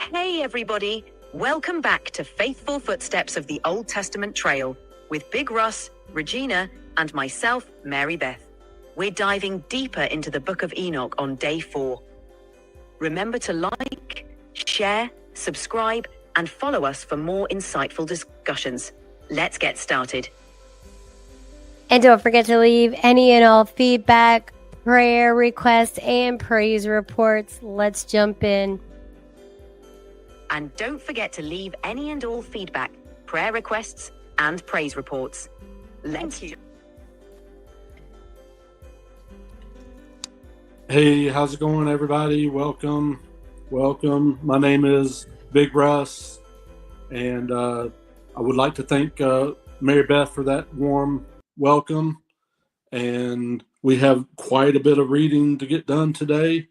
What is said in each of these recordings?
Hey everybody, welcome back to Faithful Footsteps of the Old Testament Trail with Big Russ, Regina, and myself, Mary Beth. We're diving deeper into the Book of Enoch on day 4. Remember to like, share, subscribe, and follow us for more insightful discussions. Let's get started. And don't forget to leave any and all feedback, prayer requests, and praise reports. Let's jump in. And don't forget to leave any and all feedback, prayer requests, and praise reports. Thank you. Hey, how's it going, everybody? Welcome. My name is Big Russ, and I would like to thank Mary Beth for that warm welcome. And we have quite a bit of reading to get done today.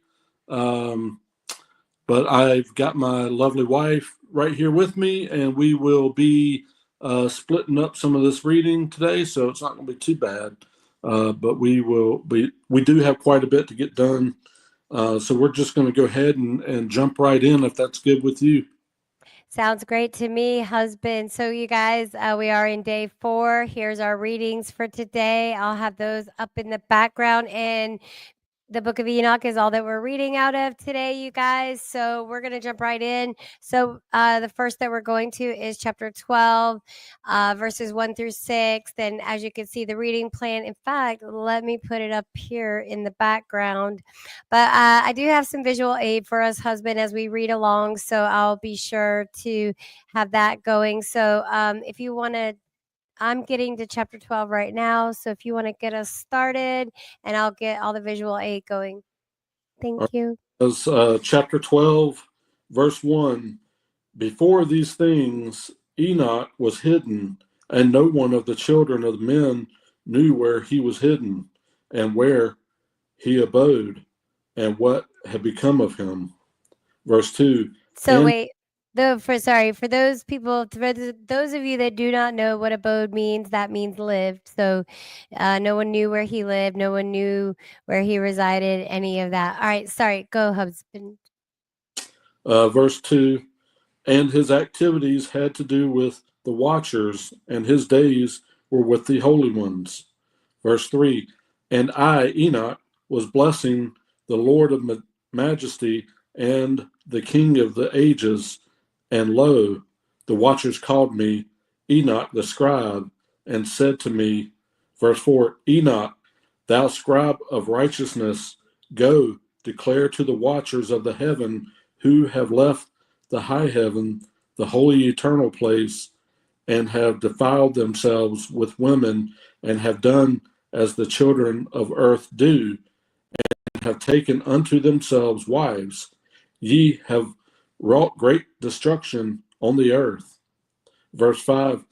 But I've got my lovely wife right here with me, and we will be splitting up some of this reading today, so it's not going to be too bad. But we do have quite a bit to get done. So we're just going to go ahead and jump right in, if that's good with you. Sounds great to me, husband. So you guys, we are in day 4. Here's our readings for today. I'll have those up in the background, and the Book of Enoch is all that we're reading out of today, you guys. So we're going to jump right in. So the first that we're going to is chapter 12, verses 1 through 6. Then as you can see, the reading plan. In fact, let me put it up here in the background. But I do have some visual aid for us, husband, as we read along. So I'll be sure to have that going. So if you want to, I'm getting to chapter 12 right now. So if you want to get us started, and I'll get all the visual aid going. Thank you. As chapter 12, verse 1, before these things, Enoch was hidden, and no one of the children of men knew where he was hidden, and where he abode, and what had become of him. Verse 2. So wait, for those people, for those of you that do not know what abode means, that means lived. So no one knew where he lived, no one knew where he resided, any of that. All right, sorry, go, husband. Verse 2, and his activities had to do with the watchers, and his days were with the holy ones. Verse 3, and I, Enoch, was blessing the Lord of majesty and the King of the ages, and lo, the watchers called me Enoch the scribe, and said to me, verse 4, Enoch, thou scribe of righteousness, go, declare to the watchers of the heaven who have left the high heaven, the holy eternal place, and have defiled themselves with women, and have done as the children of earth do, and have taken unto themselves wives. Ye have wrought great destruction on the earth. Verse 5,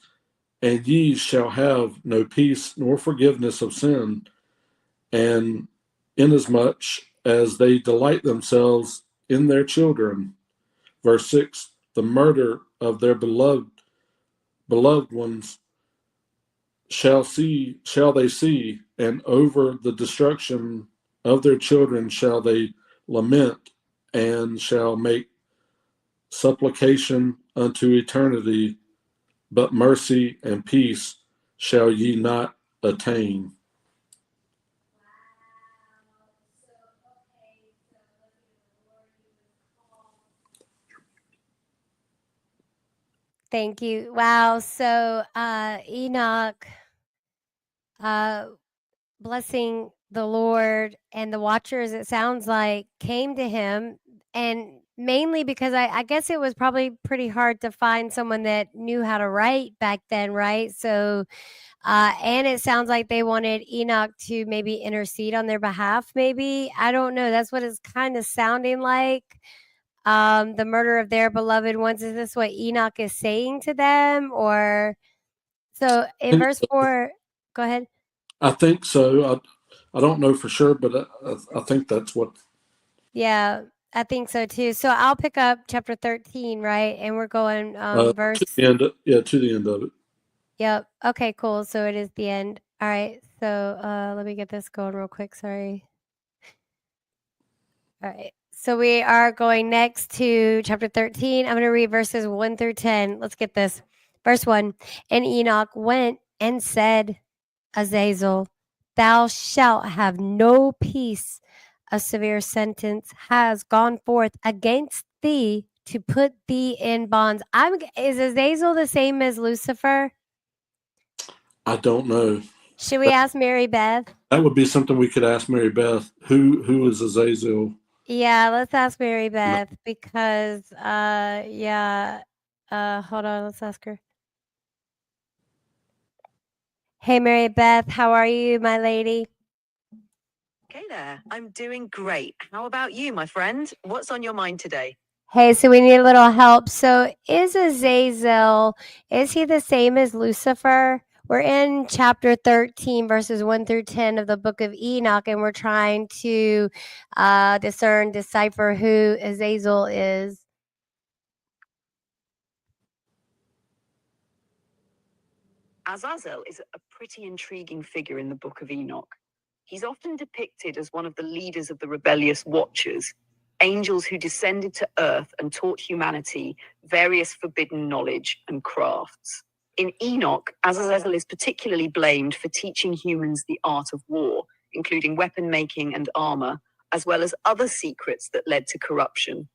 and ye shall have no peace nor forgiveness of sin, and inasmuch as they delight themselves in their children. Verse 6, the murder of their beloved ones shall they see, and over the destruction of their children shall they lament, and shall make supplication unto eternity, but mercy and peace shall ye not attain. Thank you. Wow. So Enoch, blessing the Lord, and the watchers, it sounds like, came to him, and mainly because I guess it was probably pretty hard to find someone that knew how to write back then, right? So and it sounds like they wanted Enoch to maybe intercede on their behalf, maybe. I don't know. That's what it's kind of sounding like. The murder of their beloved ones. Is this what Enoch is saying to them? Or so in verse 4, go ahead. I think so. I don't know for sure, but I think that's what. Yeah, I think so too. So I'll pick up chapter 13, right? And we're going verse. To the end, to the end of it. Yep. Okay, cool. So it is the end. All right. So let me get this going real quick. Sorry. All right. So we are going next to chapter 13. I'm going to read verses 1 through 10. Let's get this. Verse 1. And Enoch went and said, Azazel, thou shalt have no peace. A severe sentence has gone forth against thee to put thee in bonds. Is Azazel the same as Lucifer? I don't know. Should we ask Mary Beth? That would be something we could ask Mary Beth. Who is Azazel? Yeah, let's ask Mary Beth because hold on, let's ask her. Hey Mary Beth, how are you, my lady? Okay there, I'm doing great. How about you, my friend? What's on your mind today? Hey, so we need a little help. So is Azazel, is he the same as Lucifer? We're in chapter 13, verses 1 through 10 of the book of Enoch, and we're trying to decipher who Azazel is. Azazel is a pretty intriguing figure in the Book of Enoch. He's often depicted as one of the leaders of the rebellious Watchers, angels who descended to earth and taught humanity various forbidden knowledge and crafts. In Enoch, Azazel is particularly blamed for teaching humans the art of war, including weapon making and armor, as well as other secrets that led to corruption.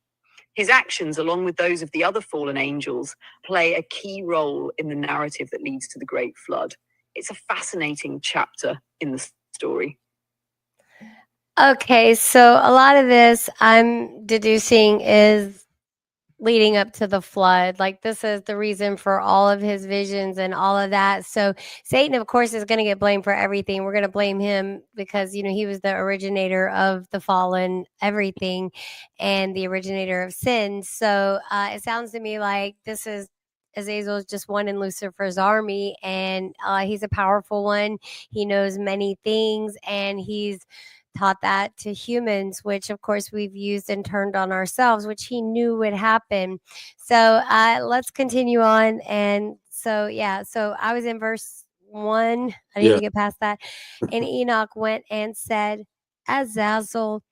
His actions, along with those of the other fallen angels, play a key role in the narrative that leads to the Great Flood. It's a fascinating chapter in the story. Okay, so a lot of this I'm deducing is leading up to the flood. Like this is the reason for all of his visions and all of that. So Satan, of course, is going to get blamed for everything. We're going to blame him because, he was the originator of the fallen everything and the originator of sin. So it sounds to me like this is Azazel is just one in Lucifer's army, and he's a powerful one. He knows many things, and he's taught that to humans, which of course we've used and turned on ourselves, which he knew would happen. So let's continue on. And so, so I was in verse 1. I didn't even get past that. And Enoch went and said, Azazel,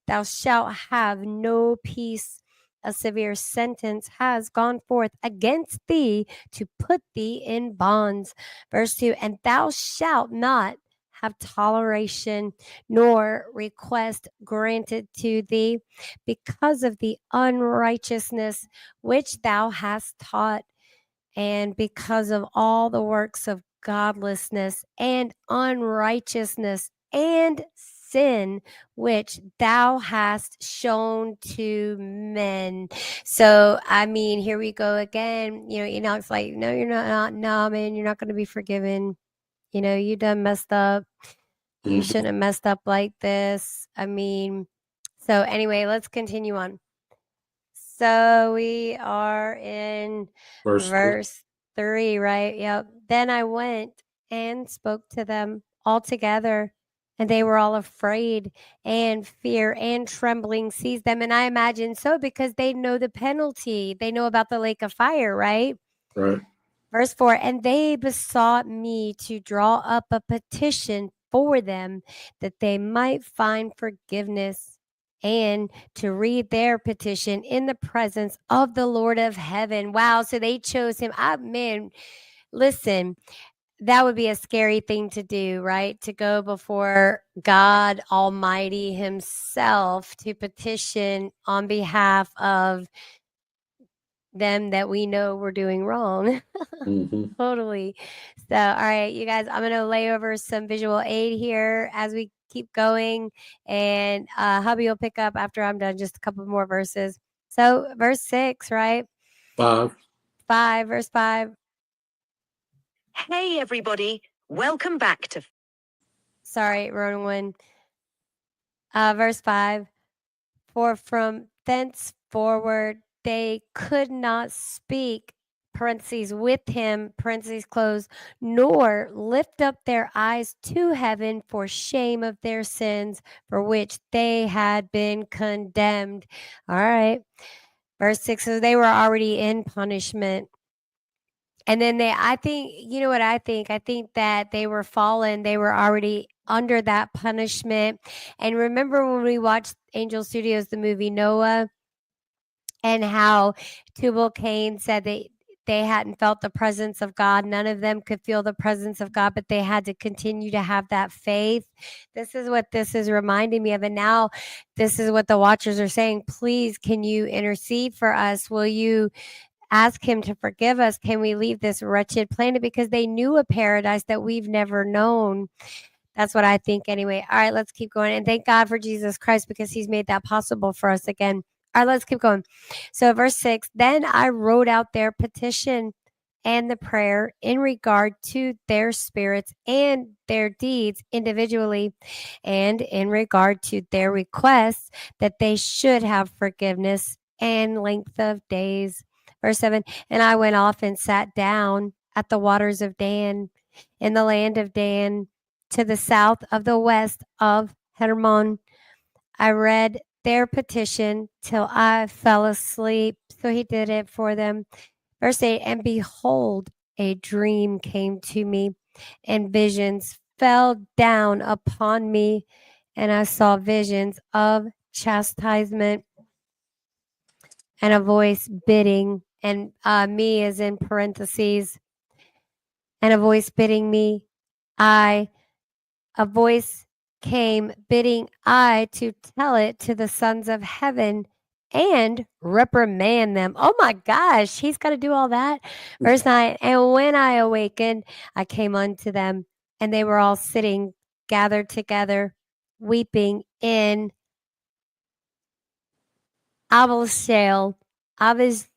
thou shalt have no peace. A severe sentence has gone forth against thee to put thee in bonds. Verse 2, and thou shalt not have toleration nor request granted to thee because of the unrighteousness which thou hast taught, and because of all the works of godlessness and unrighteousness and sin which thou hast shown to men. So I mean, here we go again. Enoch's like, no, you're not. No, man, you're not going to be forgiven. You done messed up. You shouldn't have messed up like this. I mean, so anyway, let's continue on. So we are in verse 3, right? Yep. Then I went and spoke to them all together, and they were all afraid, and fear and trembling seized them. And I imagine so because they know the penalty. They know about the lake of fire, right? Right. Verse 4, and they besought me to draw up a petition for them that they might find forgiveness, and to read their petition in the presence of the Lord of heaven. Wow. So they chose him. Man, listen, that would be a scary thing to do, right? To go before God Almighty himself to petition on behalf of them that we know we're doing wrong. Totally. So, all right, you guys, I'm going to lay over some visual aid here as we keep going, and hubby will pick up after I'm done, just a couple more verses. So verse 6, right? 5. Verse 5. Hey everybody, welcome back to Sorry, wrong one. Verse 5. For from thenceforward they could not speak, parentheses, with him, parentheses close, nor lift up their eyes to heaven for shame of their sins for which they had been condemned. All right. Verse 6, so they were already in punishment. And then I think, you know what I think? I think that they were fallen. They were already under that punishment. And remember when we watched Angel Studios, the movie Noah, and how Tubal-Cain said they hadn't felt the presence of God. None of them could feel the presence of God, but they had to continue to have that faith. This is what this is reminding me of. And now this is what the watchers are saying. Please, can you intercede for us? Will you ask him to forgive us? Can we leave this wretched planet? Because they knew a paradise that we've never known. That's what I think anyway. All right, let's keep going. And thank God for Jesus Christ because he's made that possible for us again. All right, let's keep going. So, verse 6, then I wrote out their petition and the prayer in regard to their spirits and their deeds individually, and in regard to their requests that they should have forgiveness and length of days. Verse 7, and I went off and sat down at the waters of Dan, in the land of Dan, to the south of the west of Hermon. I read their petition till I fell asleep. So he did it for them. Verse 8, and behold, a dream came to me, and visions fell down upon me, and I saw visions of chastisement and a voice bidding, and me is in parentheses, and a voice bidding me, a voice came bidding I to tell it to the sons of heaven and reprimand them. Oh my gosh, he's got to do all that. Verse 9, and when I awakened, I came unto them, and they were all sitting gathered together, weeping in Abelshale. Abis,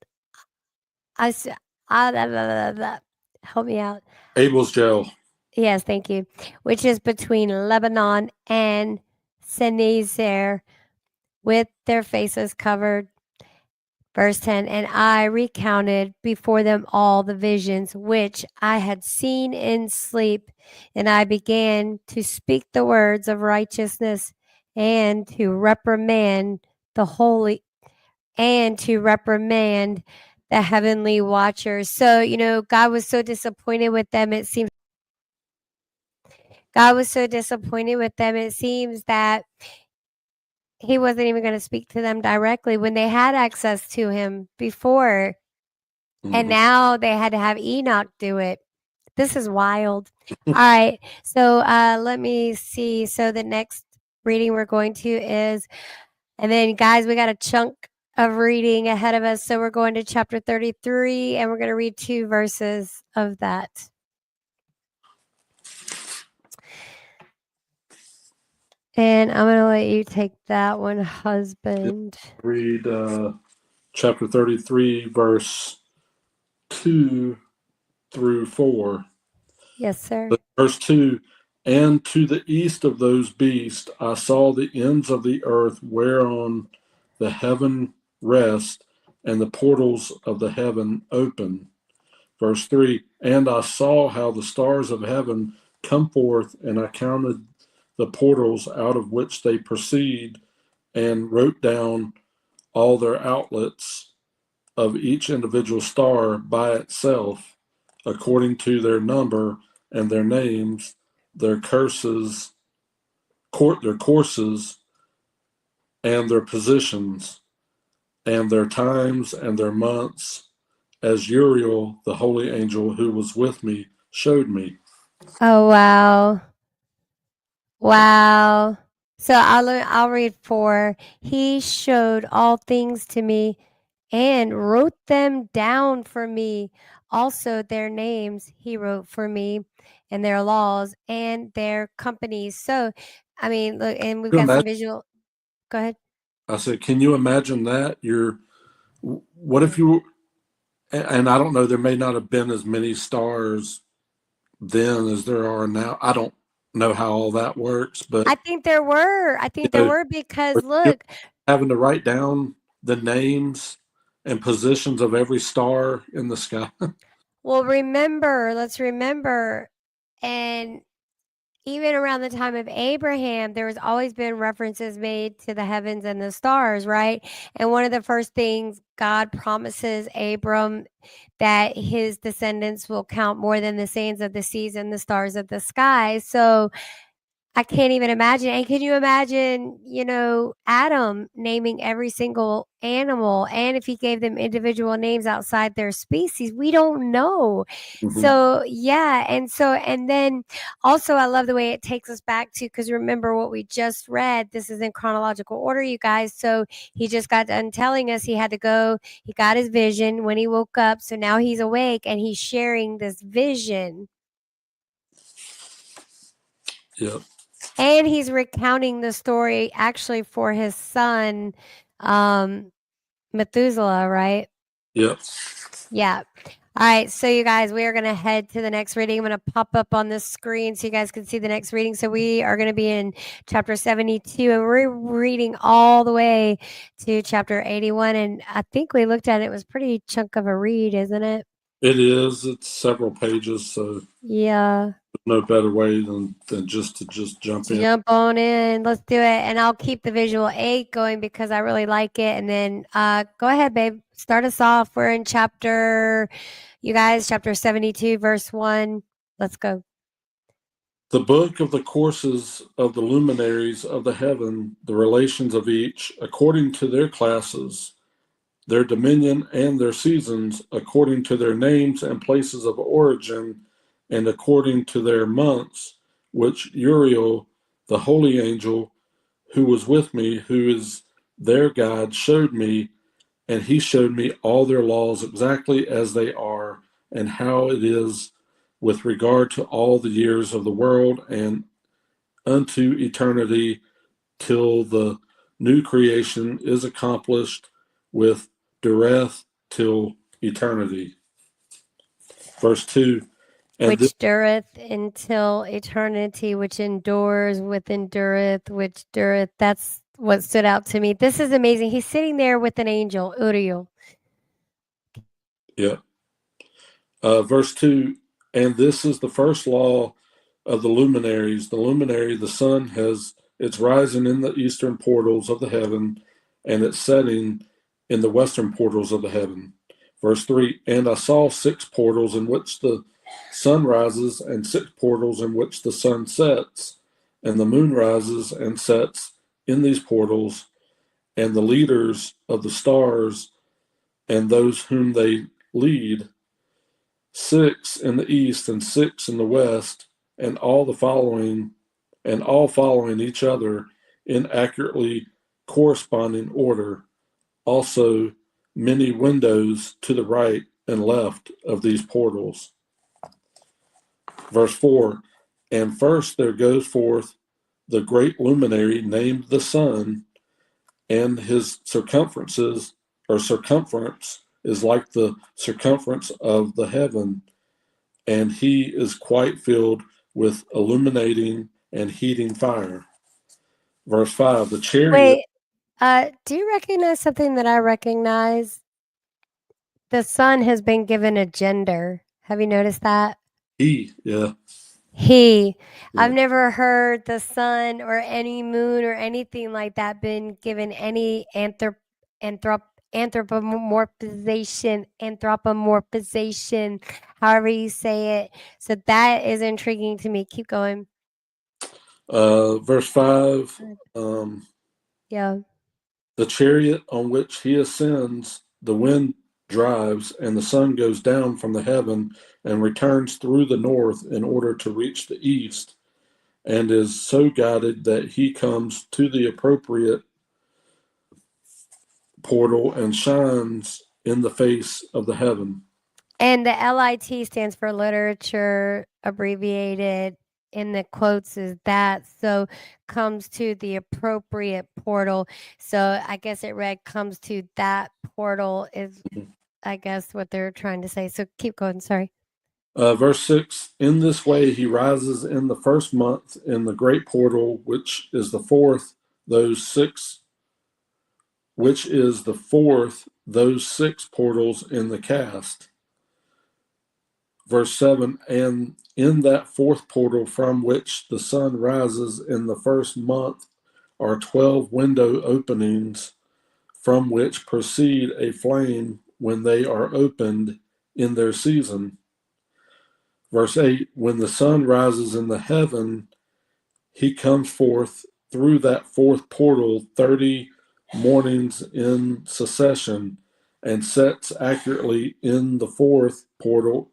help me out. Abel's jail. Yes, thank you. Which is between Lebanon and Senezer, with their faces covered. Verse 10, and I recounted before them all the visions which I had seen in sleep, and I began to speak the words of righteousness and to reprimand the holy and to reprimand the heavenly watchers. So, God was so disappointed with them. It seems God was so disappointed with them. It seems that he wasn't even going to speak to them directly when they had access to him before. Mm-hmm. And now they had to have Enoch do it. This is wild. All right. So let me see. So the next reading we're going to is, and then guys, we got a chunk of reading ahead of us. So we're going to chapter 33 and we're going to read 2 verses of that. And I'm going to let you take that one, husband. Read chapter 33, verse 2 through 4. Yes, sir. Verse 2, and to the east of those beasts I saw the ends of the earth whereon the heaven rest, and the portals of the heaven open. Verse 3, and I saw how the stars of heaven come forth, and I counted the portals out of which they proceed, and wrote down all their outlets of each individual star by itself, according to their number and their names, their courses, and their positions, and their times and their months, as Uriel, the holy angel who was with me, showed me. Oh, wow. Wow. So I'll read 4. He showed all things to me and wrote them down for me. Also their names he wrote for me, and their laws and their companies. So, I mean, look, and we've got some visual. Go ahead. I said, can you imagine that? What if you, and I don't know, there may not have been as many stars then as there are now. I don't know how all that works, but I think there were. There were, because look, having to write down the names and positions of every star in the sky. Well, let's remember, and even around the time of Abraham, there has always been references made to the heavens and the stars, right? And one of the first things God promises Abram, that his descendants will count more than the sands of the seas and the stars of the sky. So, I can't even imagine. And can you imagine, Adam naming every single animal? And if he gave them individual names outside their species, we don't know. So, yeah. And then also, I love the way it takes us back to, because remember what we just read. This is in chronological order, you guys. So he just got done telling us he had to go. He got his vision when he woke up. So now he's awake and he's sharing this vision. Yep. And he's recounting the story actually for his son, Methuselah, right? Yep. Yeah. All right. So, you guys, we are going to head to the next reading. I'm going to pop up on the screen so you guys can see the next reading. So, we are going to be in chapter 72, and we're reading all the way to chapter 81. And I think we looked at it. It was a pretty chunk of a read, isn't it? It is. It's several pages, so yeah. No better way than just to jump in. Jump on in. Let's do it. And I'll keep the visual 8 going because I really like it. And then go ahead, babe. Start us off. We're in chapter 72, verse 1. Let's go. The book of the courses of the luminaries of the heaven, the relations of each, according to their classes, their dominion and their seasons, according to their names and places of origin, and according to their months, which Uriel, the holy angel, who was with me, who is their guide, showed me, and he showed me all their laws exactly as they are, and how it is with regard to all the years of the world and unto eternity, till the new creation is accomplished with dureth till eternity. Verse 2. Which dureth until eternity, which endures with endureth, which dureth. That's what stood out to me. This is amazing. He's sitting there with an angel, Uriel. Yeah. Verse 2. And this is the first law of the luminaries. The luminary, the sun, has its rising in the eastern portals of the heaven, and its setting in the western portals of the heaven. Verse 3. And I saw 6 portals in which the sun rises, and 6 portals in which the sun sets, and the moon rises and sets in these portals, and the leaders of the stars and those whom they lead, 6 in the east and 6 in the west, and all following each other in accurately corresponding order. Also many windows to the right and left of these portals. Verse 4. And first there goes forth the great luminary named the sun, and his circumference is like the circumference of the heaven, and he is quite filled with illuminating and heating fire. Verse 5. The chariot. Wait, do you recognize something that I recognize? The sun has been given a gender. Have you noticed that? He, yeah. He. Yeah. I've never heard the sun or any moon or anything like that been given any anthropomorphization, however you say it. So that is intriguing to me. Keep going. Verse 5. Yeah. The chariot on which he ascends, the wind drives, and the sun goes down from the heaven and returns through the north in order to reach the east, and is so guided that he comes to the appropriate portal and shines in the face of the heaven. And the LIT stands for literature, abbreviated in the quotes is that. So comes to the appropriate portal. So I guess it read comes to that portal is, I guess, what they're trying to say. So keep going. Sorry. Verse 6. In this way he rises in the first month in the great portal, which is the fourth, those 6 portals in the cast. Verse 7. And in that fourth portal from which the sun rises in the first month are 12 window openings, from which proceed a flame when they are opened in their season. Verse 8. When the sun rises in the heaven, he comes forth through that fourth portal 30 mornings in succession and sets accurately in the fourth portal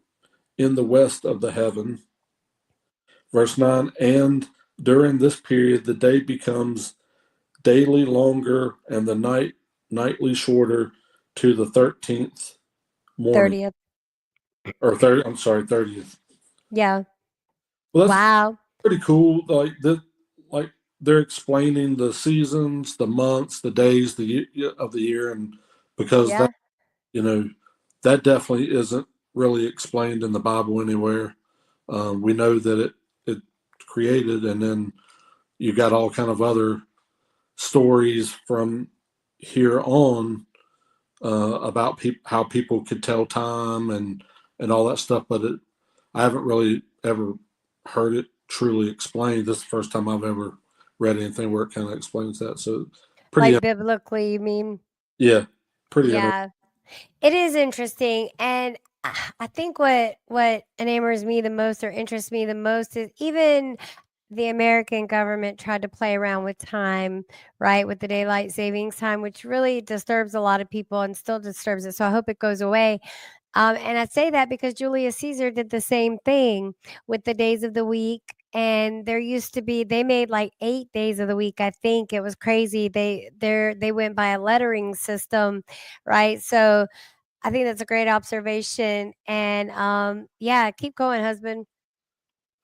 in the west of the heaven. Verse 9, and during this period, the day becomes daily longer and the nightly shorter to the 13th morning. 30th. Or 30, I'm sorry, 30th. Yeah. Well, that's Wow. pretty cool. Like they're explaining the seasons, the months, the days, of the year, and because Yeah. that definitely isn't really explained in the Bible anywhere. We know that it created, and then you got all kind of other stories from here on about how people could tell time and all that stuff, but I haven't really ever heard it truly explained. This is the first time I've ever read anything where it kind of explains that. So Like biblically, you mean? yeah, pretty interesting. Yeah. It is interesting, and I think what enamors me the most or interests me the most is even the American government tried to play around with time, right, with the daylight savings time, which really disturbs a lot of people and still disturbs it. So I hope it goes away. And I say that because Julius Caesar did the same thing with the days of the week. And there used to be, they made like 8 days of the week. I think it was crazy. They went by a lettering system, right? So I think that's a great observation. And yeah, keep going, husband.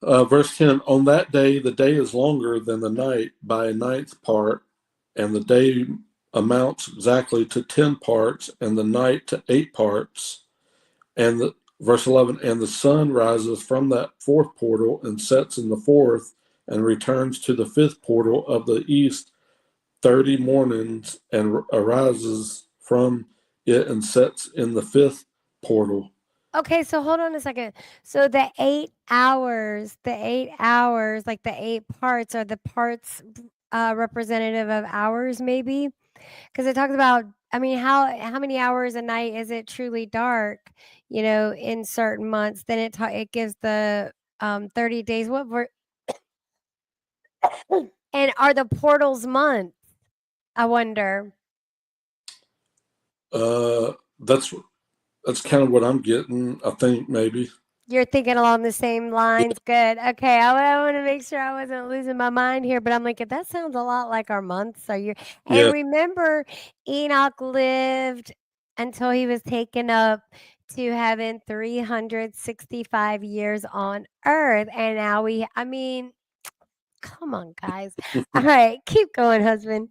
Verse 10, on that day, the day is longer than the night by a ninth part, and the day amounts exactly to 10 parts, and the night to 8 parts. And verse 11, and the sun rises from that fourth portal and sets in the fourth and returns to the fifth portal of the east 30 mornings and arises from it and sets in the fifth portal. Okay, so hold on a second. So the 8 hours, like the 8 parts, are the parts representative of hours, maybe? Because it talks about, I mean, how many hours a night is it truly dark, in certain months? Then it gives the 30 days. And are the portals months? I wonder. That's kind of what I'm getting. I think maybe. You're thinking along the same Yeah. lines. Good. Okay. I want to make sure I wasn't losing my mind here, but I'm like, that sounds a lot like our months. And Yeah. remember, Enoch lived until he was taken up to heaven 365 years on earth. And now I mean, come on, guys. All right. Keep going, husband.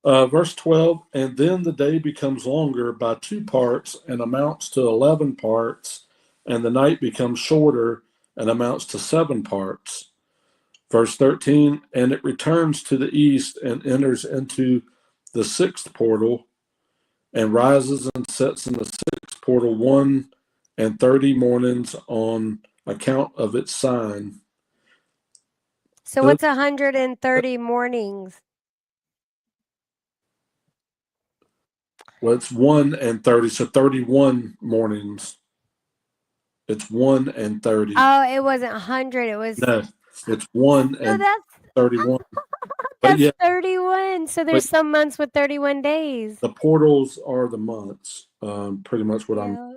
Verse 12, and then the day becomes longer by 2 parts and amounts to 11 parts, and the night becomes shorter and amounts to 7 parts. Verse 13, and it returns to the east and enters into the sixth portal and rises and sets in the sixth portal 1 and 30 mornings on account of its sign. So what's 130 mornings? Well, it's 1 and 30, so 31 mornings. It's 1 and 30. Oh, it wasn't 100. It was. No, it's 1 So and that's 31. But That's yeah, 31. So there's some months with 31 days. the portals are the months. Pretty much what I'm. Yeah.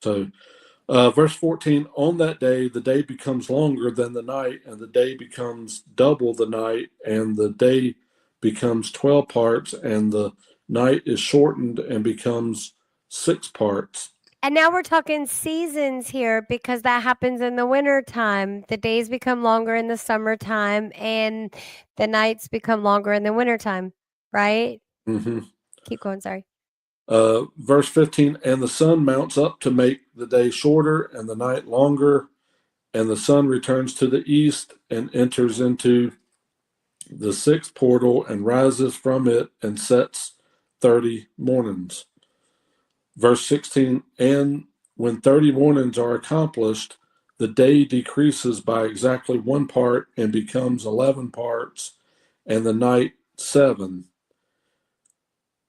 So, verse 14. On that day, the day becomes longer than the night, and the day becomes double the night, and the day becomes 12 parts, and the night is shortened and becomes 6 parts. And now we're talking seasons here because that happens in the winter time. The days become longer in the summertime and the nights become longer in the wintertime, right? Mm-hmm. Keep going, sorry. Verse 15, and the sun mounts up to make the day shorter and the night longer, and the sun returns to the east and enters into the sixth portal and rises from it and sets 30 mornings. Verse 16, and when 30 mornings are accomplished, the day decreases by exactly 1 part and becomes 11 parts, and the night 7.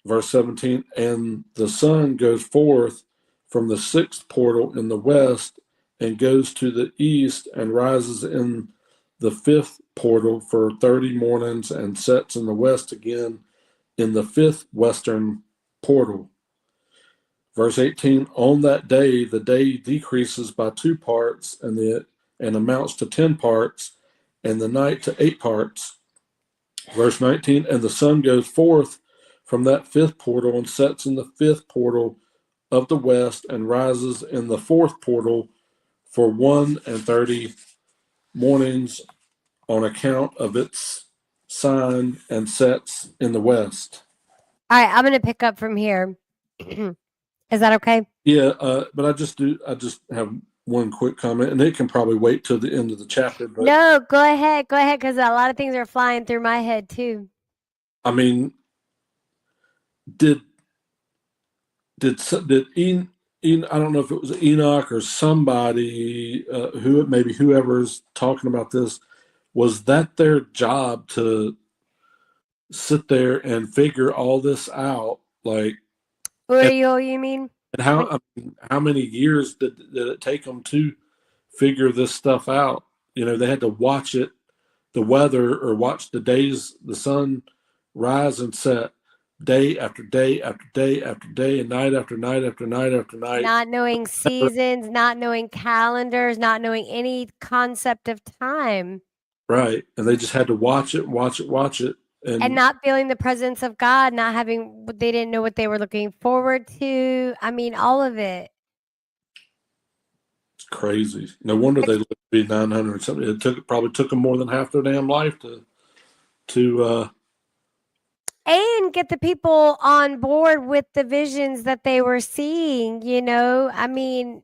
Verse 17, and the sun goes forth from the sixth portal in the west and goes to the east and rises in the fifth portal for 30 mornings and sets in the west again in the fifth western portal. Verse 18, on that day, the day decreases by 2 parts and amounts to 10 parts, and the night to 8 parts. Verse 19, and the sun goes forth from that fifth portal and sets in the fifth portal of the west and rises in the fourth portal for 1 and 30 mornings on account of its sign and sets in the west. All right, I'm going to pick up from here. Is that okay? Yeah, but I just have one quick comment, and it can probably wait till the end of the chapter. But No, go ahead, because a lot of things are flying through my head too. I mean, did I don't know if it was Enoch or somebody whoever's talking about this, was that their job to sit there and figure all this out? Like, You mean? and how many years did it take them to figure this stuff out? You know, they had to watch it, the weather, or watch the sun rise and set day after day after day after day, and night after night after night after night. Not knowing seasons, not knowing calendars, not knowing any concept of time. Right. And they just had to watch it. And not feeling the presence of God, they didn't know what they were looking forward to. I mean, all of it. It's crazy. No wonder they lived to be 900 something. It probably took them more than half their damn life to and get the people on board with the visions that they were seeing, I mean,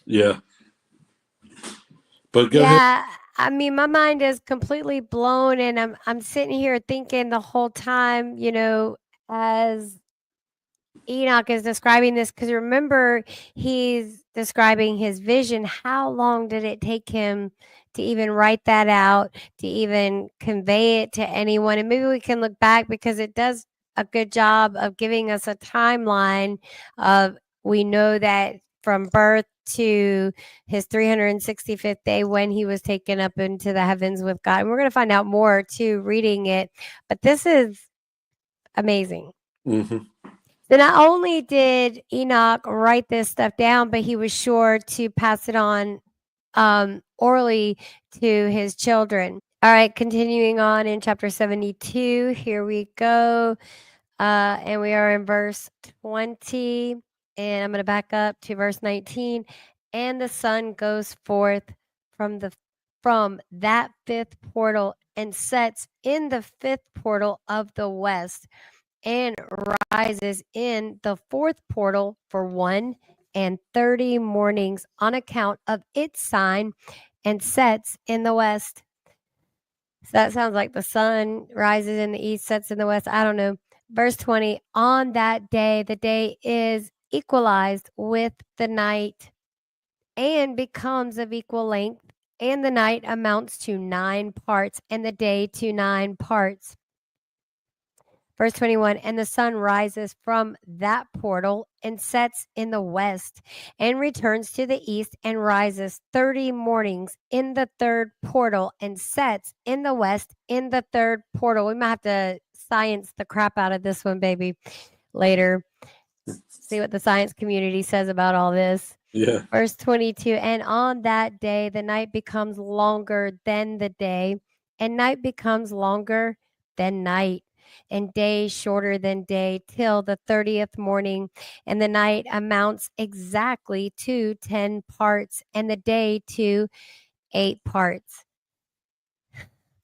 yeah. But go ahead. I mean, my mind is completely blown, and I'm sitting here thinking the whole time, as Enoch is describing this, because remember, he's describing his vision. How long did it take him to even write that out, to even convey it to anyone? And maybe we can look back, because it does a good job of giving us a timeline of, we know that from birth to his 365th day when he was taken up into the heavens with God. And we're going to find out more too reading it, but this is amazing. Mm-hmm. So not only did Enoch write this stuff down, but he was sure to pass it on orally to his children. All right, continuing on in chapter 72, here we go. And we are in verse 20, and I'm going to back up to verse 19. And the sun goes forth from that fifth portal and sets in the fifth portal of the west, and rises in the fourth portal for 1 and 30 mornings on account of its sign, and sets in the west. So that sounds like the sun rises in the east, sets in the west. I don't know. Verse 20, on that day, the day is equalized with the night and becomes of equal length, and the night amounts to 9 parts, and the day to 9 parts. Verse 21, and the sun rises from that portal and sets in the west, and returns to the east, and rises 30 mornings in the third portal, and sets in the west in the third portal. We might have to science the crap out of this one, baby, later. See what the science community says about all this. Yeah. Verse 22, and on that day, the night becomes longer than the day, and night becomes longer than night, and day shorter than day, till the 30th morning, and the night amounts exactly to 10 parts, and the day to 8 parts.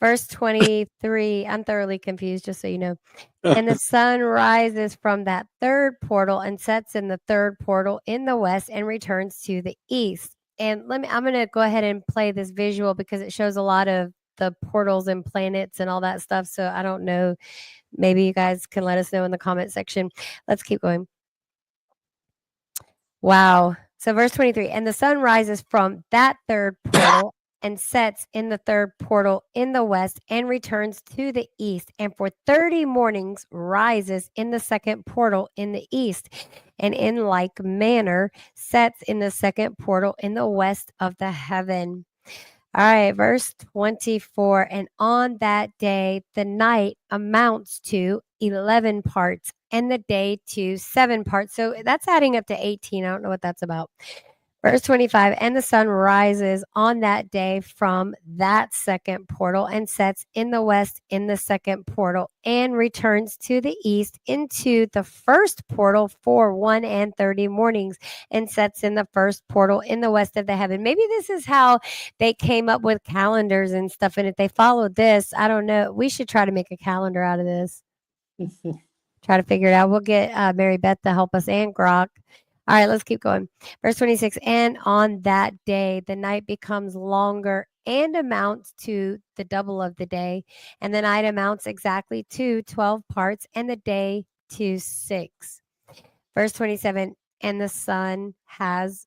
Verse 23, I'm thoroughly confused, just so you know. And the sun rises from that third portal and sets in the third portal in the west, and returns to the east. And I'm going to go ahead and play this visual, because it shows a lot of the portals and planets and all that stuff. So I don't know. Maybe you guys can let us know in the comment section. Let's keep going. Wow. So verse 23, and the sun rises from that third portal and sets in the third portal in the west, and returns to the east, and for 30 mornings rises in the second portal in the east, and in like manner sets in the second portal in the west of the heaven. All right, verse 24. And on that day, the night amounts to 11 parts and the day to 7 parts. So that's adding up to 18. I don't know what that's about. Verse 25, and the sun rises on that day from that second portal and sets in the west in the second portal and returns to the east into the first portal for 1:30 mornings and sets in the first portal in the west of the heaven. Maybe this is how they came up with calendars and stuff. And if they followed this, I don't know. We should try to make a calendar out of this. Try to figure it out. We'll get Mary Beth to help us and Grok. All right, let's keep going. Verse 26, and on that day, the night becomes longer and amounts to the double of the day, and the night amounts exactly to 12 parts, and the day to 6. Verse 27, and the sun has,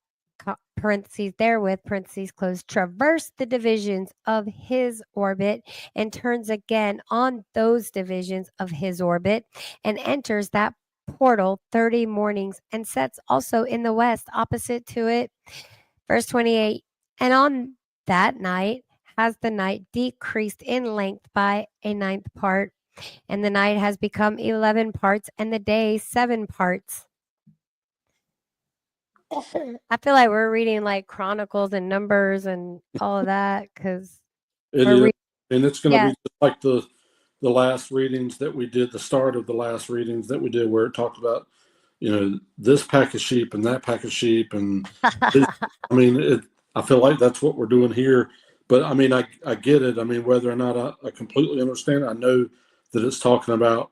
parentheses therewith, parentheses close, traversed the divisions of his orbit and turns again on those divisions of his orbit and enters that portal 30 mornings and sets also in the west opposite to it. Verse 28, and on that night has the night decreased in length by a 9th part, and the night has become 11 parts and the day 7 parts. I feel like we're reading like Chronicles and Numbers and all of that because It is, and it's going to be just like the last readings that we did, the start of the last readings that we did, where it talked about, this pack of sheep and that pack of sheep, and I mean, I feel like that's what we're doing here. But I mean, I get it. I mean, whether or not I completely understand, I know that it's talking about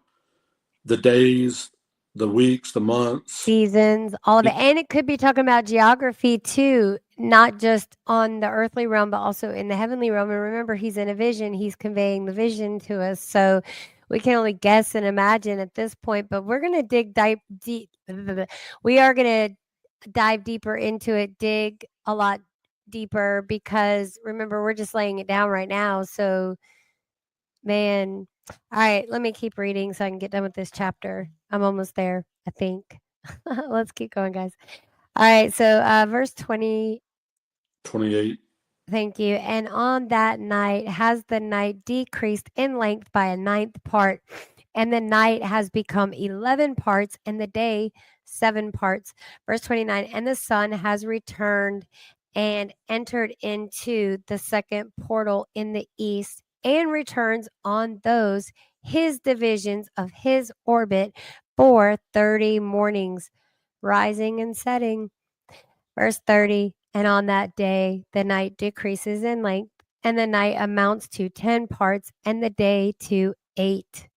the days, the weeks, the months, seasons, all of it. And it could be talking about geography too, not just on the earthly realm, but also in the heavenly realm. And remember, he's in a vision, he's conveying the vision to us. So we can only guess and imagine at this point, but we're going to deep. We are going to dive deeper into it, dig a lot deeper, because remember, we're just laying it down right now. So, man. All right, let me keep reading so I can get done with this chapter. I'm almost there, I think. Let's keep going, guys. All right, so verse 28. Thank you. And on that night has the night decreased in length by a 9th part, and the night has become 11 parts, and the day 7 parts. Verse 29, and the sun has returned and entered into the second portal in the east, and returns on those his divisions of his orbit for 30 mornings, rising and setting. Verse 30, and on that day the night decreases in length, and the night amounts to 10 parts, and the day to 8.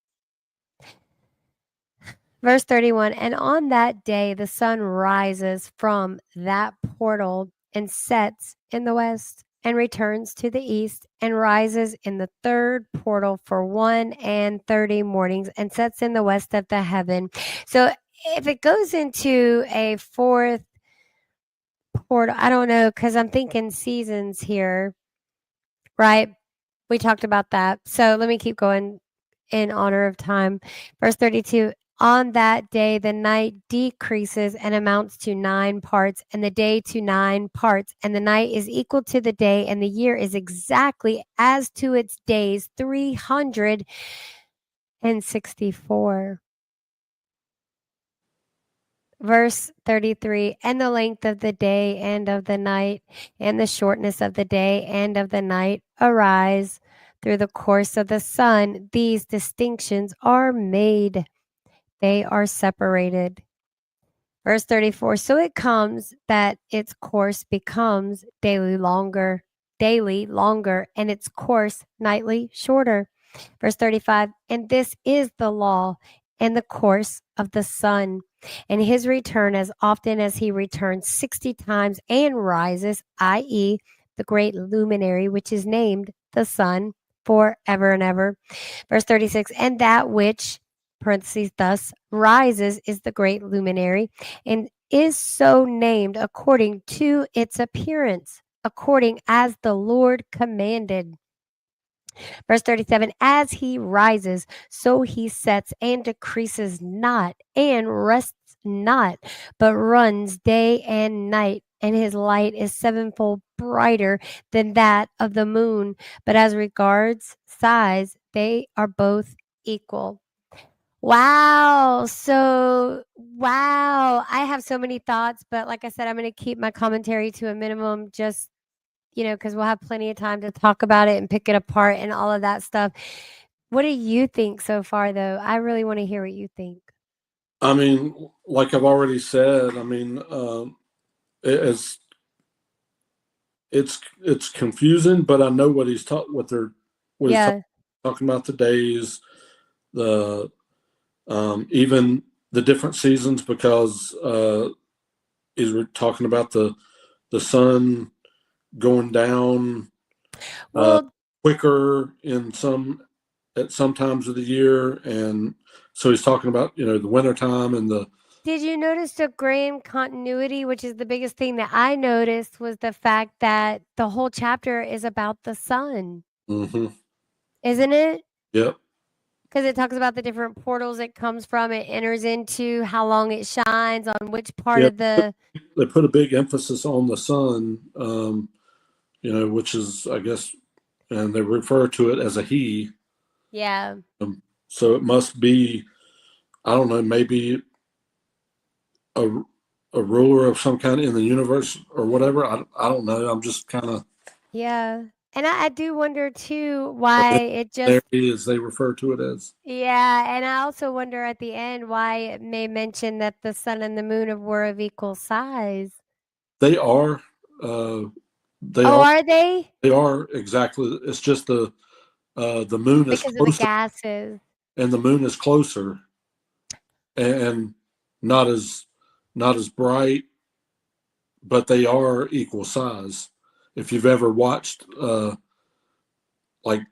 Verse 31, and on that day the sun rises from that portal and sets in the west, and returns to the east, and rises in the third portal for 1:30 mornings, and sets in the west of the heaven. So if it goes into a fourth portal, I don't know, because I'm thinking seasons here, right? We talked about that. So let me keep going in honor of time. Verse 32, on that day the night decreases and amounts to 9 parts, and the day to 9 parts, and the night is equal to the day, and the year is exactly as to its days 364. Verse 33, and the length of the day and of the night, and the shortness of the day and of the night arise through the course of the sun. These distinctions are made, they are separated. Verse 34, so it comes that its course becomes daily longer, and its course nightly shorter. Verse 35, and this is the law and the course of the sun, and his return as often as he returns 60 times and rises, i.e., the great luminary, which is named the sun, forever and ever. Verse 36, and that which, parentheses, thus rises is the great luminary, and is so named according to its appearance, according as the Lord commanded. Verse 37, as he rises, so he sets and decreases not, and rests not, but runs day and night, and his light is sevenfold brighter than that of the moon. But as regards size, they are both equal. Wow. So, wow. I have so many thoughts, but like I said, I'm going to keep my commentary to a minimum just, because we'll have plenty of time to talk about it and pick it apart and all of that stuff. What do you think so far, though? I really want to hear what you think. I mean, like I've already said, I mean, it's confusing, but I know what he's talking. What he's Yeah. talking about, the days, the even the different seasons, because he's talking about the sun going down Well, quicker at some times of the year, and so he's talking about the wintertime and the did you notice the grand continuity, which is the biggest thing that I noticed was the fact that the whole chapter is about the sun, mm-hmm. isn't it? Yep. Because it talks about the different portals it comes from, it enters into, how long it shines, on which part Yeah, of the they put a big emphasis on the sun, which is, I guess, and they refer to it as a he. Yeah. So it must be, I don't know, maybe a, a ruler of some kind in the universe or whatever. I don't know. I'm just kind of, Yeah. And I do wonder too why it there just it is. They refer to it as. yeah, and I also wonder at the end why it may mention that the sun and the moon were of equal size. They are. Uh, they Oh, are. are they? They are exactly. It's just the moon is Because of the closer, gases. and the moon is closer, and not as not as bright, but they are equal size. If you've ever watched like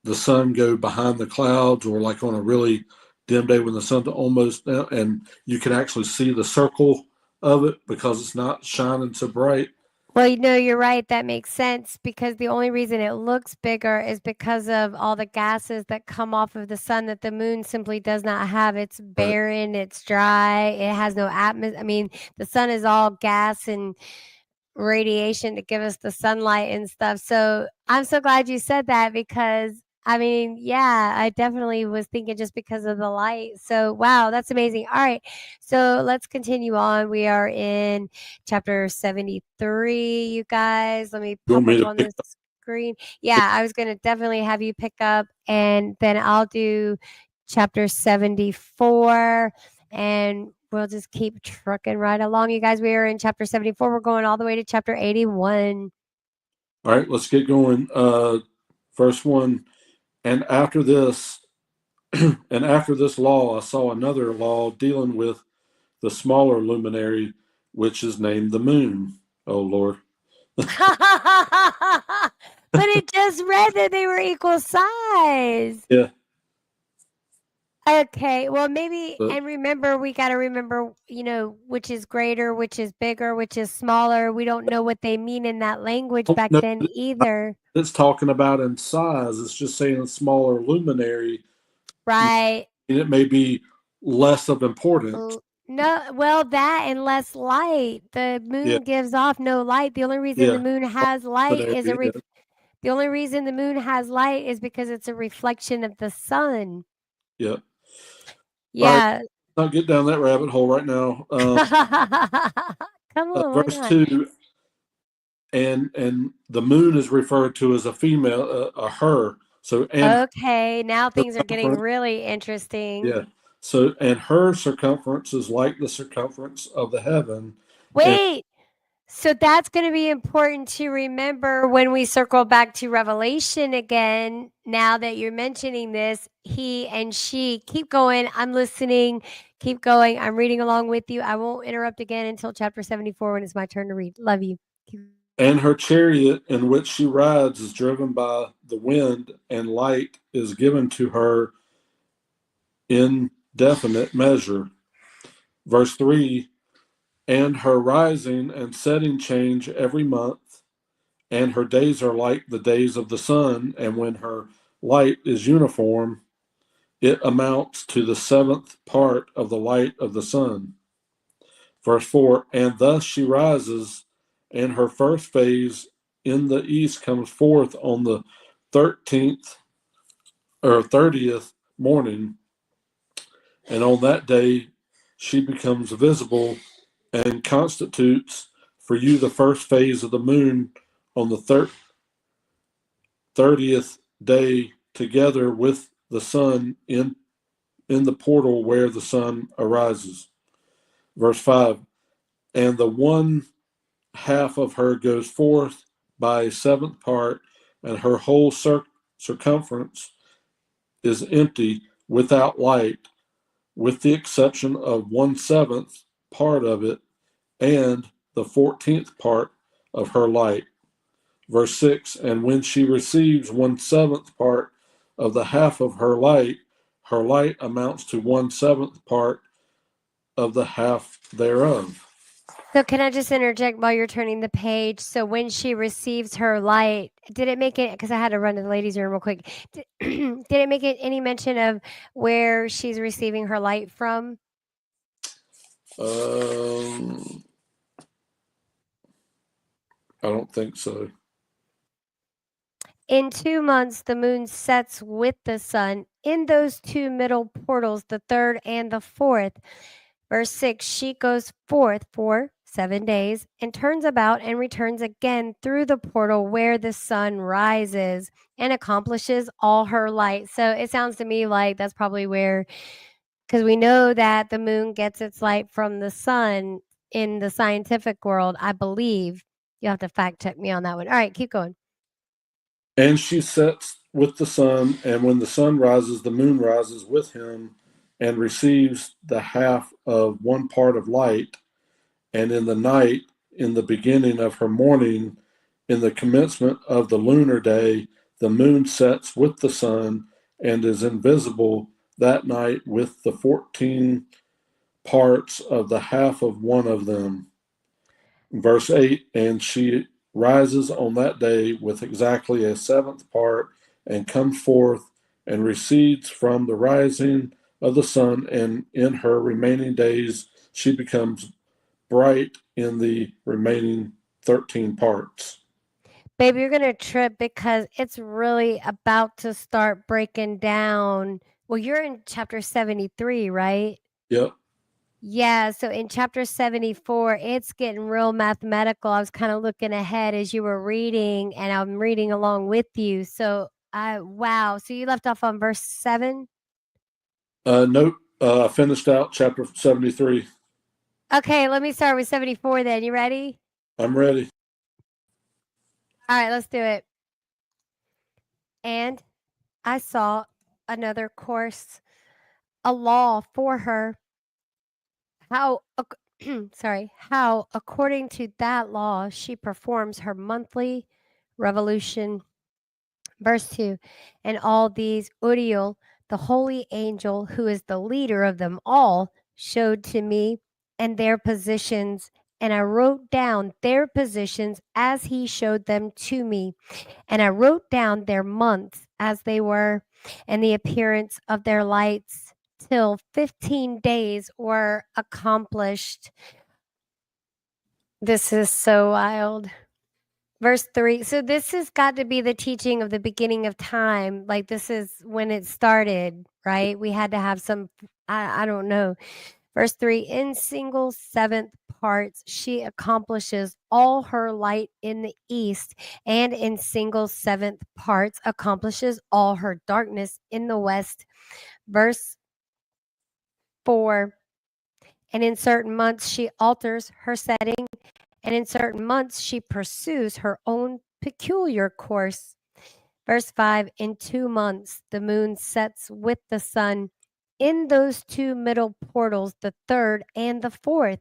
the sun go behind the clouds, or like on a really dim day when the sun's almost down, and you can actually see the circle of it because it's not shining so bright. Well, you're right. That makes sense because the only reason it looks bigger is because of all the gases that come off of the sun that the moon simply does not have. It's Right. barren, it's dry, it has no atmosphere. I mean, the sun is all gas and radiation to give us the sunlight and stuff. So I'm so glad you said that because I mean, yeah, I definitely was thinking just because of the light. So wow, that's amazing. All right. So let's continue on. We are in chapter 73, you guys. Let me You pop want me up to on pick the screen. Yeah, I was gonna definitely have you pick up and then I'll do chapter 74 and we'll just keep trucking right along. You guys, we are in chapter 74. We're going all the way to chapter 81. All right, let's get going. First one, and after this, and after this law, I saw another law dealing with the smaller luminary, which is named the moon. Oh Lord. But it just read that they were equal size. Yeah. Okay, well, maybe, But and remember, we got to remember, which is greater, which is bigger, which is smaller. We don't know what they mean in that language back no, then either. it's talking about in size. It's just saying a smaller luminary. Right. And it may be less of importance. No, well, that and less light. The Yeah. moon gives off no light. The only reason the Yeah. moon has light is Yeah. the only reason the moon has light is because it's a reflection of the sun. Yeah. All right. Yeah. Not get down that rabbit hole right now. Come on, why Verse not? 2, and the moon is referred to as a female, a her. So and Okay, now things are getting circumference, really interesting. yeah. So and her circumference is like the circumference of the heaven. And Wait, so that's going to be important to remember when we circle back to Revelation again. Now that you're mentioning this, he and she, keep going. I'm listening. Keep going. I'm reading along with you. I won't interrupt again until chapter 74 when it's my turn to read. Love you. and her chariot in which she rides is driven by the wind, and light is given to her in definite measure. Verse 3, and her rising and setting change every month, and her days are like the days of the sun, and when her light is uniform, it amounts to the seventh part of the light of the sun. Verse 4, and thus she rises, and her first phase in the east comes forth on the 13th or 30th morning, and on that day she becomes visible and constitutes for you the first phase of the moon on the 30th day, together with the sun in the portal where the sun arises. Verse 5, and the one half of her goes forth by a seventh part, and her whole circumference is empty, without light, with the exception of 1/7 part of it and the 14th part of her light. Verse 6, and when she receives 1/7 part of the half of her light amounts to 1/7 part of the half thereof. So can I just interject while you're turning the page? So when she receives her light, did it make it, because I had to run to the ladies' room real quick. Did it make it any mention of where she's receiving her light from? I don't think so. In 2 months, the moon sets with the sun in those two middle portals, the third and the fourth. Verse 6, she goes forth for 7 days and turns about and returns again through the portal where the sun rises and accomplishes all her light. So it sounds to me like that's probably where, because we know that the moon gets its light from the sun in the scientific world, I believe. You'll have to fact check me on that one. All right, keep going. And she sets with the sun, and when the sun rises, the moon rises with him and receives the half of one part of light. And in the night, in the beginning of her morning, in the commencement of the lunar day, the moon sets with the sun and is invisible that night with the 14 parts of the half of one of them. Verse 8, and she rises on that day with exactly a seventh part and comes forth and recedes from the rising of the sun, and in her remaining days she becomes bright in the remaining 13 parts. Baby, you're going to trip because it's really about to start breaking down. Well, you're in chapter 73, right? Yep. Yeah, so in chapter 74, it's getting real mathematical. I was kind of looking ahead as you were reading, and I'm reading along with you. So, wow. So you left off on verse 7? Nope. I finished out chapter 73. Okay, let me start with 74 then. You ready? I'm ready. All right, let's do it. And I saw another course, a law for her. How how according to that law she performs her monthly revolution. Verse 2, and all these Uriel, the holy angel who is the leader of them all, showed to me and their positions, and I wrote down their positions as he showed them to me, and I wrote down their months as they were, and the appearance of their lights, till 15 days were accomplished. This is so wild. Verse 3. So this has got to be the teaching of the beginning of time. Like this is when it started, right? We had to have some, I don't know. Verse 3, in single seventh parts, she accomplishes all her light in the east, and in single seventh parts accomplishes all her darkness in the west. Verse 4, and in certain months she alters her setting, and in certain months she pursues her own peculiar course. Verse 5, in 2 months the moon sets with the sun in those two middle portals, the third and the fourth.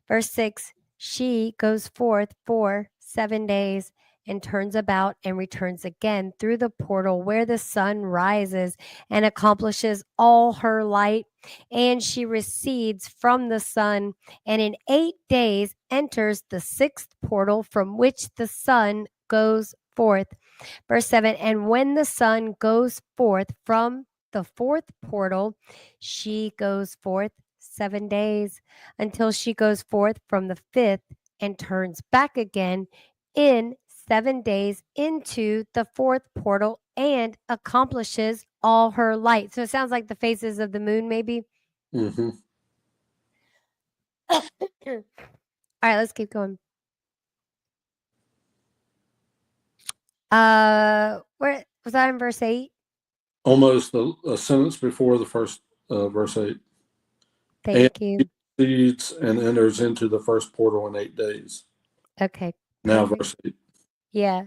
Verse 6, she goes forth for 7 days and turns about and returns again through the portal where the sun rises and accomplishes all her light. And she recedes from the sun, and in 8 days enters the sixth portal from which the sun goes forth. Verse 7, and when the sun goes forth from the fourth portal, she goes forth 7 days, until she goes forth from the 5th and turns back again in 7 days into the 4th portal and accomplishes all her light. So it sounds like the phases of the moon, maybe. Mm-hmm. All right, let's keep going. Where was that in verse 8? Almost a sentence before the first verse 8. Thank you. Proceeds and enters into the first portal in 8 days. Okay. Now Perfect. verse 8. Yeah.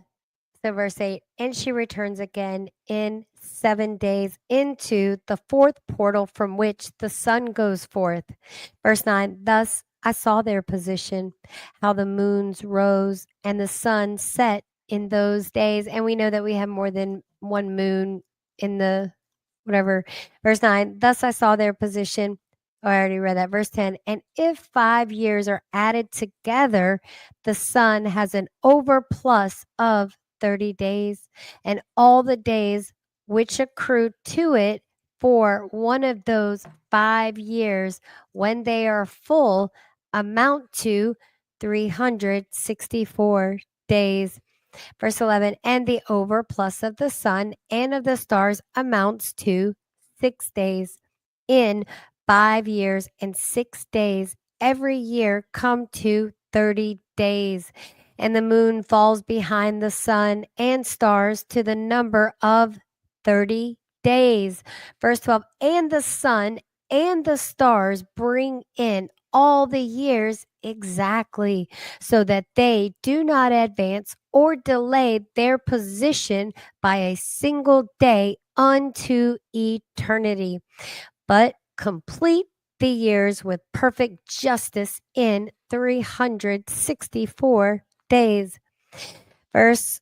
So verse 8, and she returns again in 7 days into the 4th portal from which the sun goes forth. Verse 9, thus I saw their position, how the moons rose and the sun set in those days. And we know that we have more than one moon in the whatever. Verse 9, thus I saw their position. Oh, I already read that. Verse 10, and if 5 years are added together, the sun has an overplus of 30 days, and all the days which accrue to it for one of those 5 years when they are full amount to 364 days. Verse 11, and the overplus of the sun and of the stars amounts to 6 days. In 5 years and 6 days, every year come to 30 days. And the moon falls behind the sun and stars to the number of 30 days. Verse 12, and the sun and the stars bring in all the years exactly, so that they do not advance or delay their position by a single day unto eternity, but complete the years with perfect justice in 364 days. Verse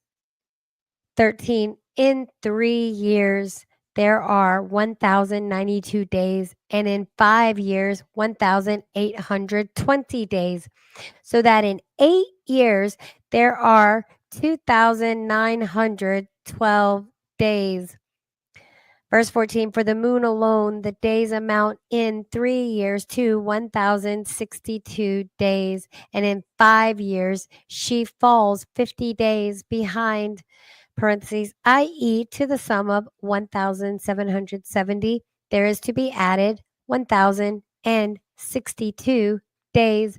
13, in 3 years there are 1,092 days, and in 5 years 1,820 days, so that in 8 years there are 2,912 days. Verse 14, for the moon alone, the days amount in 3 years to 1,062 days, and in 5 years she falls 50 days behind, parentheses, i.e., to the sum of 1,770. There is to be added 1,062 days.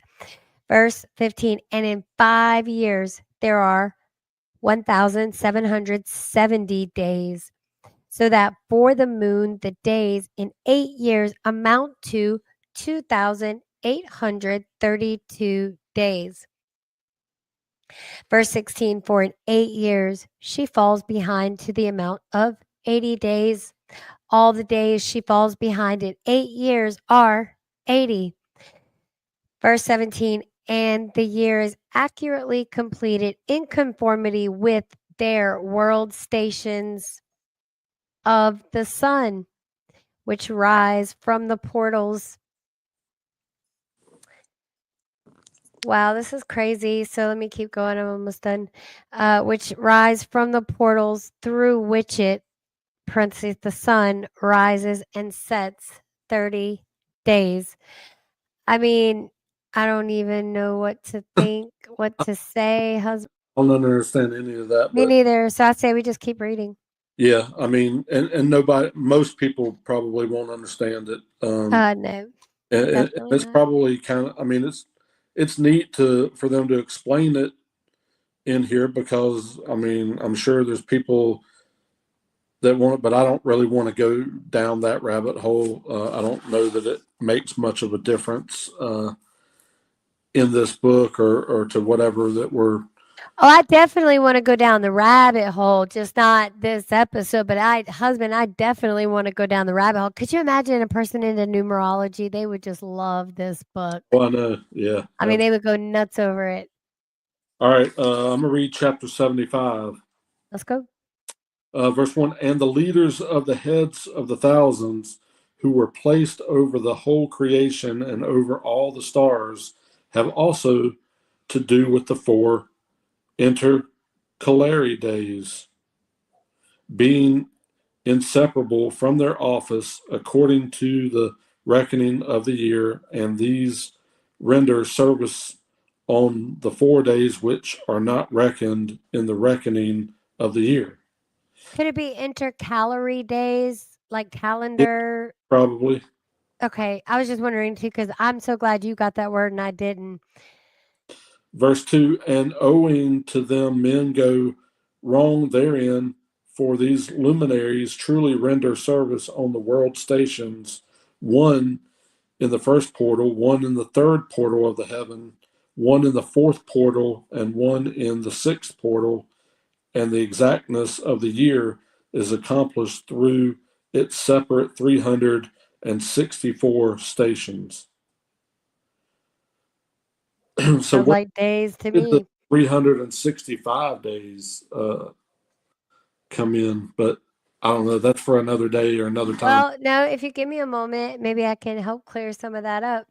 Verse 15, and in 5 years there are 1,770 days, so that for the moon the days in 8 years amount to 2,832 days. Verse 16, for in 8 years she falls behind to the amount of 80 days. All the days she falls behind in 8 years are 80. Verse 17, and the year is accurately completed in conformity with their world stations of the sun, which rise from the portals. Wow, this is crazy. So let me keep going. I'm almost done. Which rise from the portals through which it, parentheses, the sun rises and sets 30 days. I mean, I don't even know what to think, what to say. Husband. I don't understand any of that, Me but neither. So I say we just keep reading. yeah, I mean, and most people probably won't understand it. No, And definitely it's not. probably kind of, I mean, it's neat for them to explain it in here, because I mean, I'm sure there's people that want it, but I don't really want to go down that rabbit hole. I don't know that it makes much of a difference in this book, or to whatever that we're. Oh, I definitely want to go down the rabbit hole, just not this episode. But I definitely want to go down the rabbit hole. Could you imagine a person into numerology? They would just love this book. Well, I know, yeah. I mean, they would go nuts over it. All right, I'm gonna read chapter 75. Let's go. Verse 1, and the leaders of the heads of the thousands who were placed over the whole creation and over all the stars have also to do with the 4 intercalary days, being inseparable from their office according to the reckoning of the year, and these render service on the 4 days which are not reckoned in the reckoning of the year. Could it be intercalary days, like Yeah, calendar? probably. Okay, I was just wondering too, because I'm so glad you got that word and I didn't. Verse 2, and owing to them men go wrong therein, for these luminaries truly render service on the world stations, one in the first portal, one in the third portal of the heaven, one in the fourth portal, and one in the sixth portal, and the exactness of the year is accomplished through its separate 364 stations. So Sounds where like days to did the me. 365 days come in? But I don't know. That's for another day or another time. Well, no, if you give me a moment, maybe I can help clear some of that up.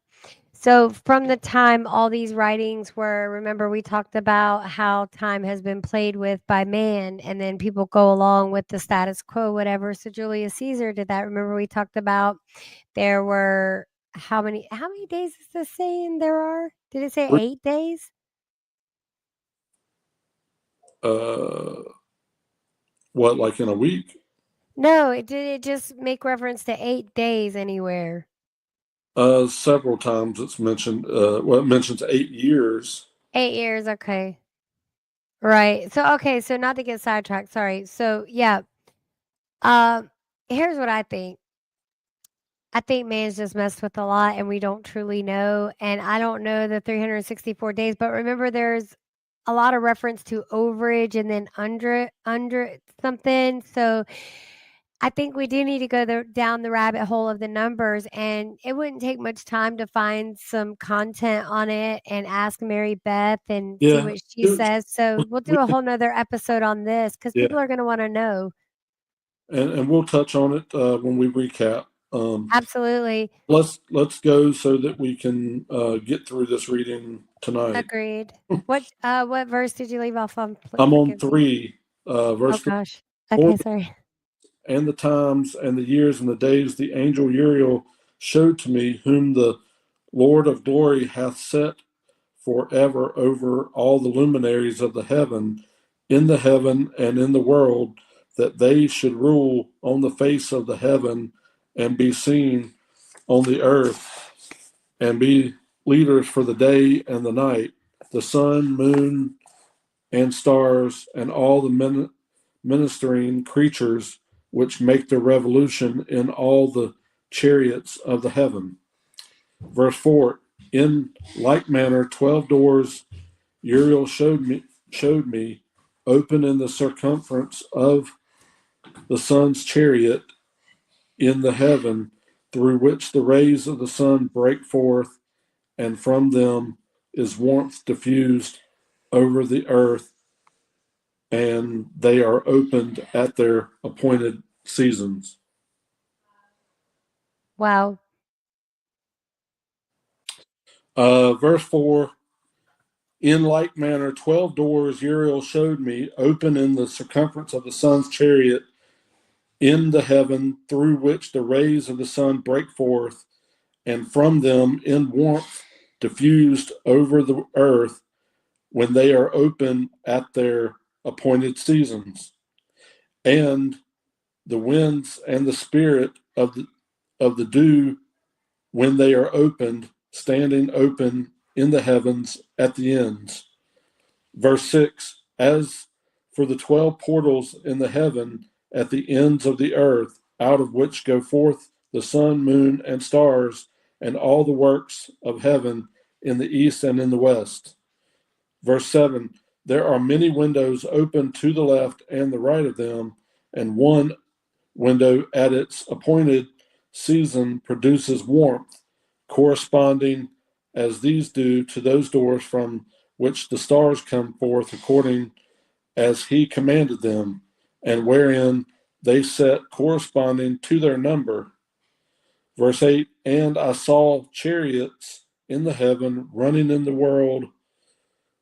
So, from the time all these writings were, remember, we talked about how time has been played with by man, and then people go along with the status quo, whatever. So, Julius Caesar did that. Remember, we talked about there were how many days is this saying there are? Did it say 8 days? Uh, what, like in a week? No, it did it just make reference to 8 days anywhere? Several times it's mentioned. Well, it mentions 8 years. 8 years, okay. Right. So okay, so not to get sidetracked, sorry. So yeah, um, here's what I think. I think man's just messed with a lot and we don't truly know. And I don't know the 364 days, but remember there's a lot of reference to overage and then under something. So I think we do need to go down the rabbit hole of the numbers, and it wouldn't take much time to find some content on it and ask Mary Beth and see Yeah, what she says. So we'll do we a can, whole nother episode on this because yeah, people are going to want to know. and we'll touch on it when we recap. Absolutely. Let's go so that we can get through this reading tonight. Agreed. What verse did you leave off on? I'm on Forgive me. 3, Oh verse 3. gosh. For Okay, sorry. and the times and the years and the days the angel Uriel showed to me, whom the Lord of glory hath set forever over all the luminaries of the heaven, in the heaven and in the world, that they should rule on the face of the heaven and be seen on the earth and be leaders for the day and the night, the sun, moon, and stars, and all the ministering creatures which make their revolution in all the chariots of the heaven. Verse 4, in like manner 12 doors Uriel showed me open in the circumference of the sun's chariot in the heaven, through which the rays of the sun break forth, and from them is warmth diffused over the earth, and they are opened at their appointed seasons. Wow. Verse 4, in like manner 12 doors Uriel showed me open in the circumference of the sun's chariot in the heaven, through which the rays of the sun break forth, and from them in warmth diffused over the earth, when they are open at their appointed seasons. And the winds and the spirit of the dew, when they are opened, standing open in the heavens at the ends. Verse 6, as for the 12 portals in the heaven at the ends of the earth, out of which go forth the sun, moon, and stars, and all the works of heaven in the east and in the west. Verse 7, there are many windows open to the left and the right of them, and one window at its appointed season produces warmth, corresponding as these do to those doors from which the stars come forth according as he commanded them, and wherein they set corresponding to their number. Verse 8, and I saw chariots in the heaven running in the world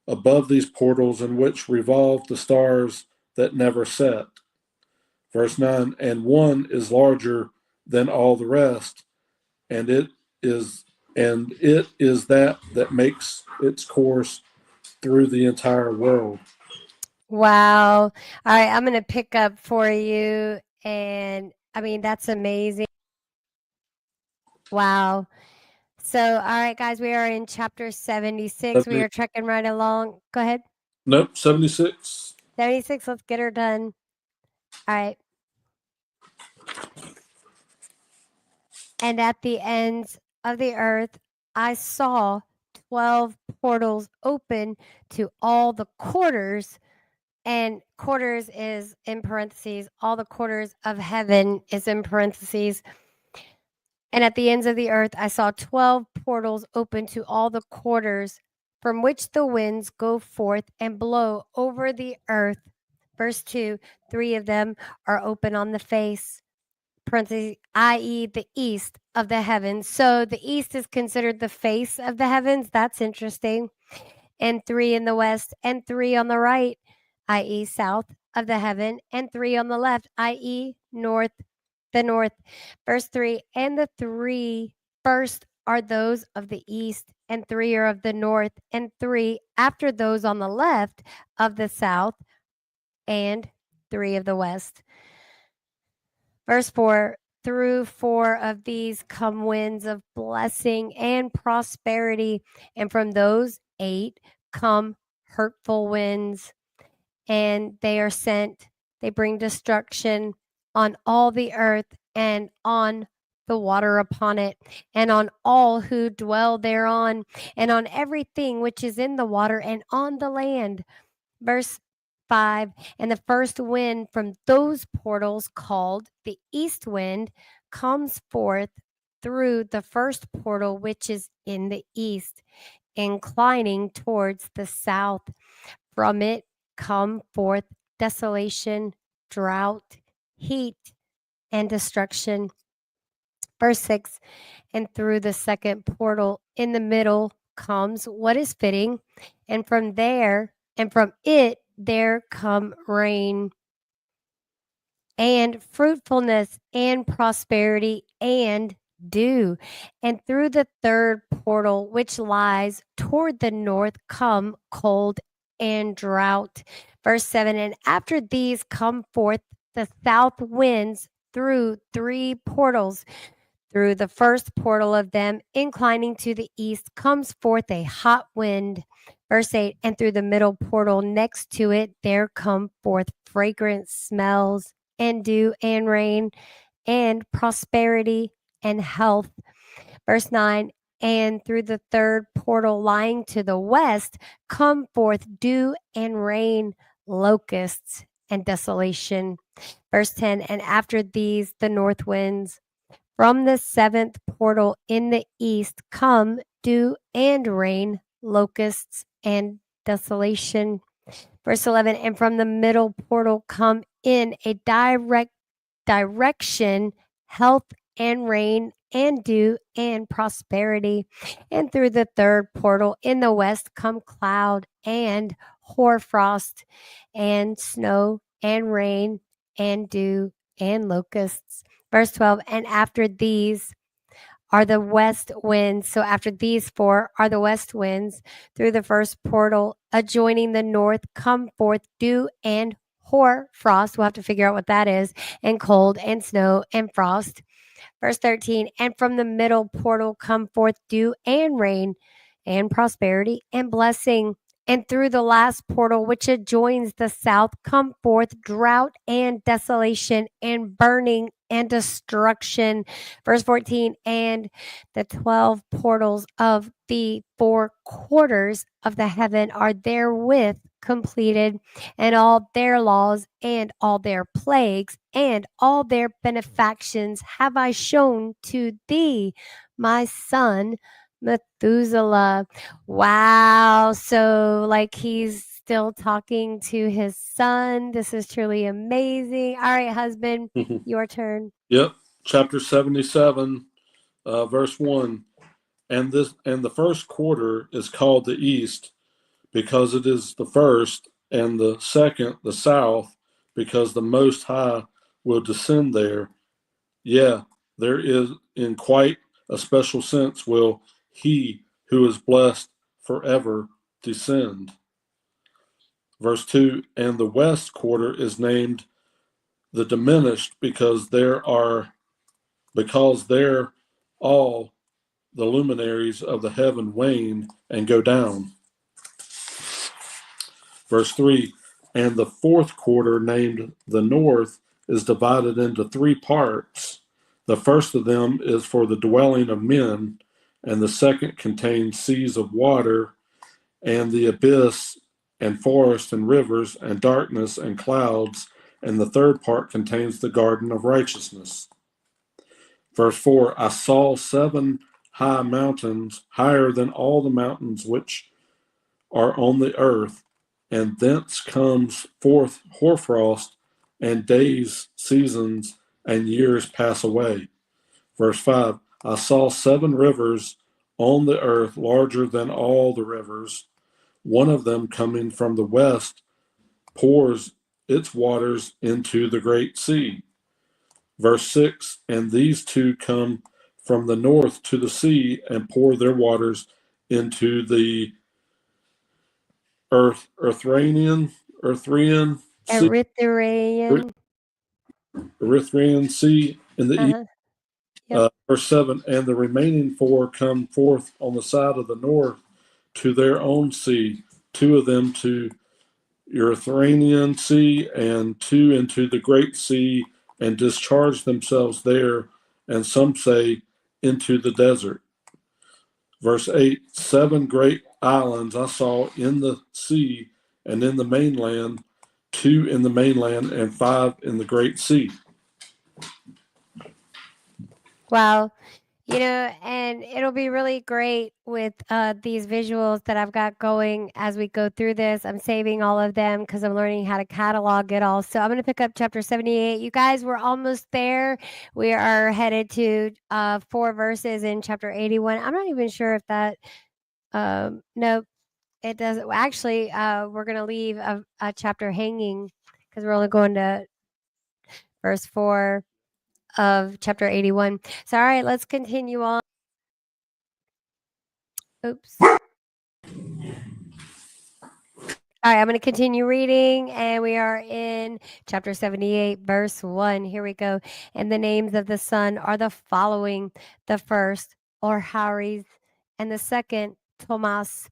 above these portals, in which revolve the stars that never set. Verse 9, and one is larger than all the rest, and it is that makes its course through the entire world. Wow. All right, I'm going to pick up for you. And I mean, that's amazing. Wow. So, all right, guys, we are in chapter 76. We are trekking right along. Go ahead. Nope, 76. 76, let's get her done. All right. And at the ends of the earth, I saw 12 portals open to all the quarters. And quarters is in parentheses. All the quarters of heaven is in parentheses. And at the ends of the earth, I saw 12 portals open to all the quarters from which the winds go forth and blow over the earth. Verse 2, 3 of them are open on the face, parentheses, i.e., the east of the heavens. So the east is considered the face of the heavens. That's interesting. And 3 in the west, and 3 on the right, i.e., south of the heaven, and 3 on the left, i.e., north, the north. Verse 3, and the 3 first are those of the east, and 3 are of the north, and 3 after those on the left of the south, and 3 of the west. Verse 4, through 4 of these come winds of blessing and prosperity, and from those 8 come hurtful winds, and they are sent. They bring destruction on all the earth and on the water upon it, and on all who dwell thereon, and on everything which is in the water and on the land. Verse 5, and the first wind from those portals, called the east wind, comes forth through the first portal which is in the east, inclining towards the south. From it come forth desolation, drought, heat, and destruction. Verse 6, and through the second portal in the middle comes what is fitting, and from it there come rain and fruitfulness and prosperity and dew. And through the third portal, which lies toward the north, come cold and drought. Verse 7, and after these come forth the south winds through 3 portals. Through the first portal of them, inclining to the east, comes forth a hot wind. Verse 8, and through the middle portal next to it, there come forth fragrant smells and dew and rain and prosperity and health. Verse 9, and through the third portal lying to the west, come forth dew and rain, locusts and desolation. Verse 10, and after these, the north winds. From the seventh portal in the east come dew and rain, locusts and desolation. Verse 11, and from the middle portal come in a direction, health and rain and dew and prosperity. And through the third portal in the west come cloud and hoarfrost and snow and rain and dew and locusts. Verse 12, and after these are the west winds. So after these 4 are the west winds. Through the first portal adjoining the north come forth dew and hoar frost. We'll have to figure out what that is. And cold and snow and frost. Verse 13, and from the middle portal come forth dew and rain and prosperity and blessing. And through the last portal, which adjoins the south, come forth drought and desolation and burning and destruction. Verse 14, and the 12 portals of the 4 quarters of the heaven are therewith completed, and all their laws and all their plagues and all their benefactions have I shown to thee, my son Methuselah. Wow. So, like, he's still talking to his son. This is truly amazing. All right, husband, your turn. Yep. Chapter 77, verse 1. And the first quarter is called the east, because it is the first, and the second the south, because the Most High will descend there. Yeah, there is in quite a special sense will he who is blessed forever descend. Verse 2, and the west quarter is named the diminished because there all the luminaries of the heaven wane and go down. Verse 3, and the fourth quarter, named the north, is divided into three parts. The first of them is for the dwelling of men, and the second contains seas of water, and the abyss, and forest, and rivers, and darkness, and clouds, and the third part contains the garden of righteousness. Verse 4, I saw 7 high mountains, higher than all the mountains which are on the earth, and thence comes forth hoarfrost, and days, seasons, and years pass away. Verse 5, I saw 7 rivers on the earth, larger than all the rivers. One of them, coming from the west, pours its waters into the great sea. Verse 6, and these two come from the north to the sea and pour their waters into the Erythraean Sea, Erythraean Sea in the east. Yep. Verse 7, and the remaining 4 come forth on the side of the north to their own sea, 2 of them to Erythraean Sea, and 2 into the great sea, and discharge themselves there, and some say into the desert. Verse 8, 7 great islands I saw in the sea and in the mainland, 2 in the mainland, and 5 in the great sea. Wow. And it'll be really great with these visuals that I've got going as we go through this. I'm saving all of them because I'm learning how to catalog it all. So I'm going to pick up chapter 78. You guys, we're almost there. We are headed to 4 verses in chapter 81. I'm not even sure if that, no, it doesn't. Actually, we're going to leave a chapter hanging because we're only going to verse 4 of chapter 81. So, all right, let's continue on. Oops. All right, I'm going to continue reading, and we are in chapter 78, verse 1. Here we go. And the names of the sun are the following: the first, Orharis, and the second, Tomas.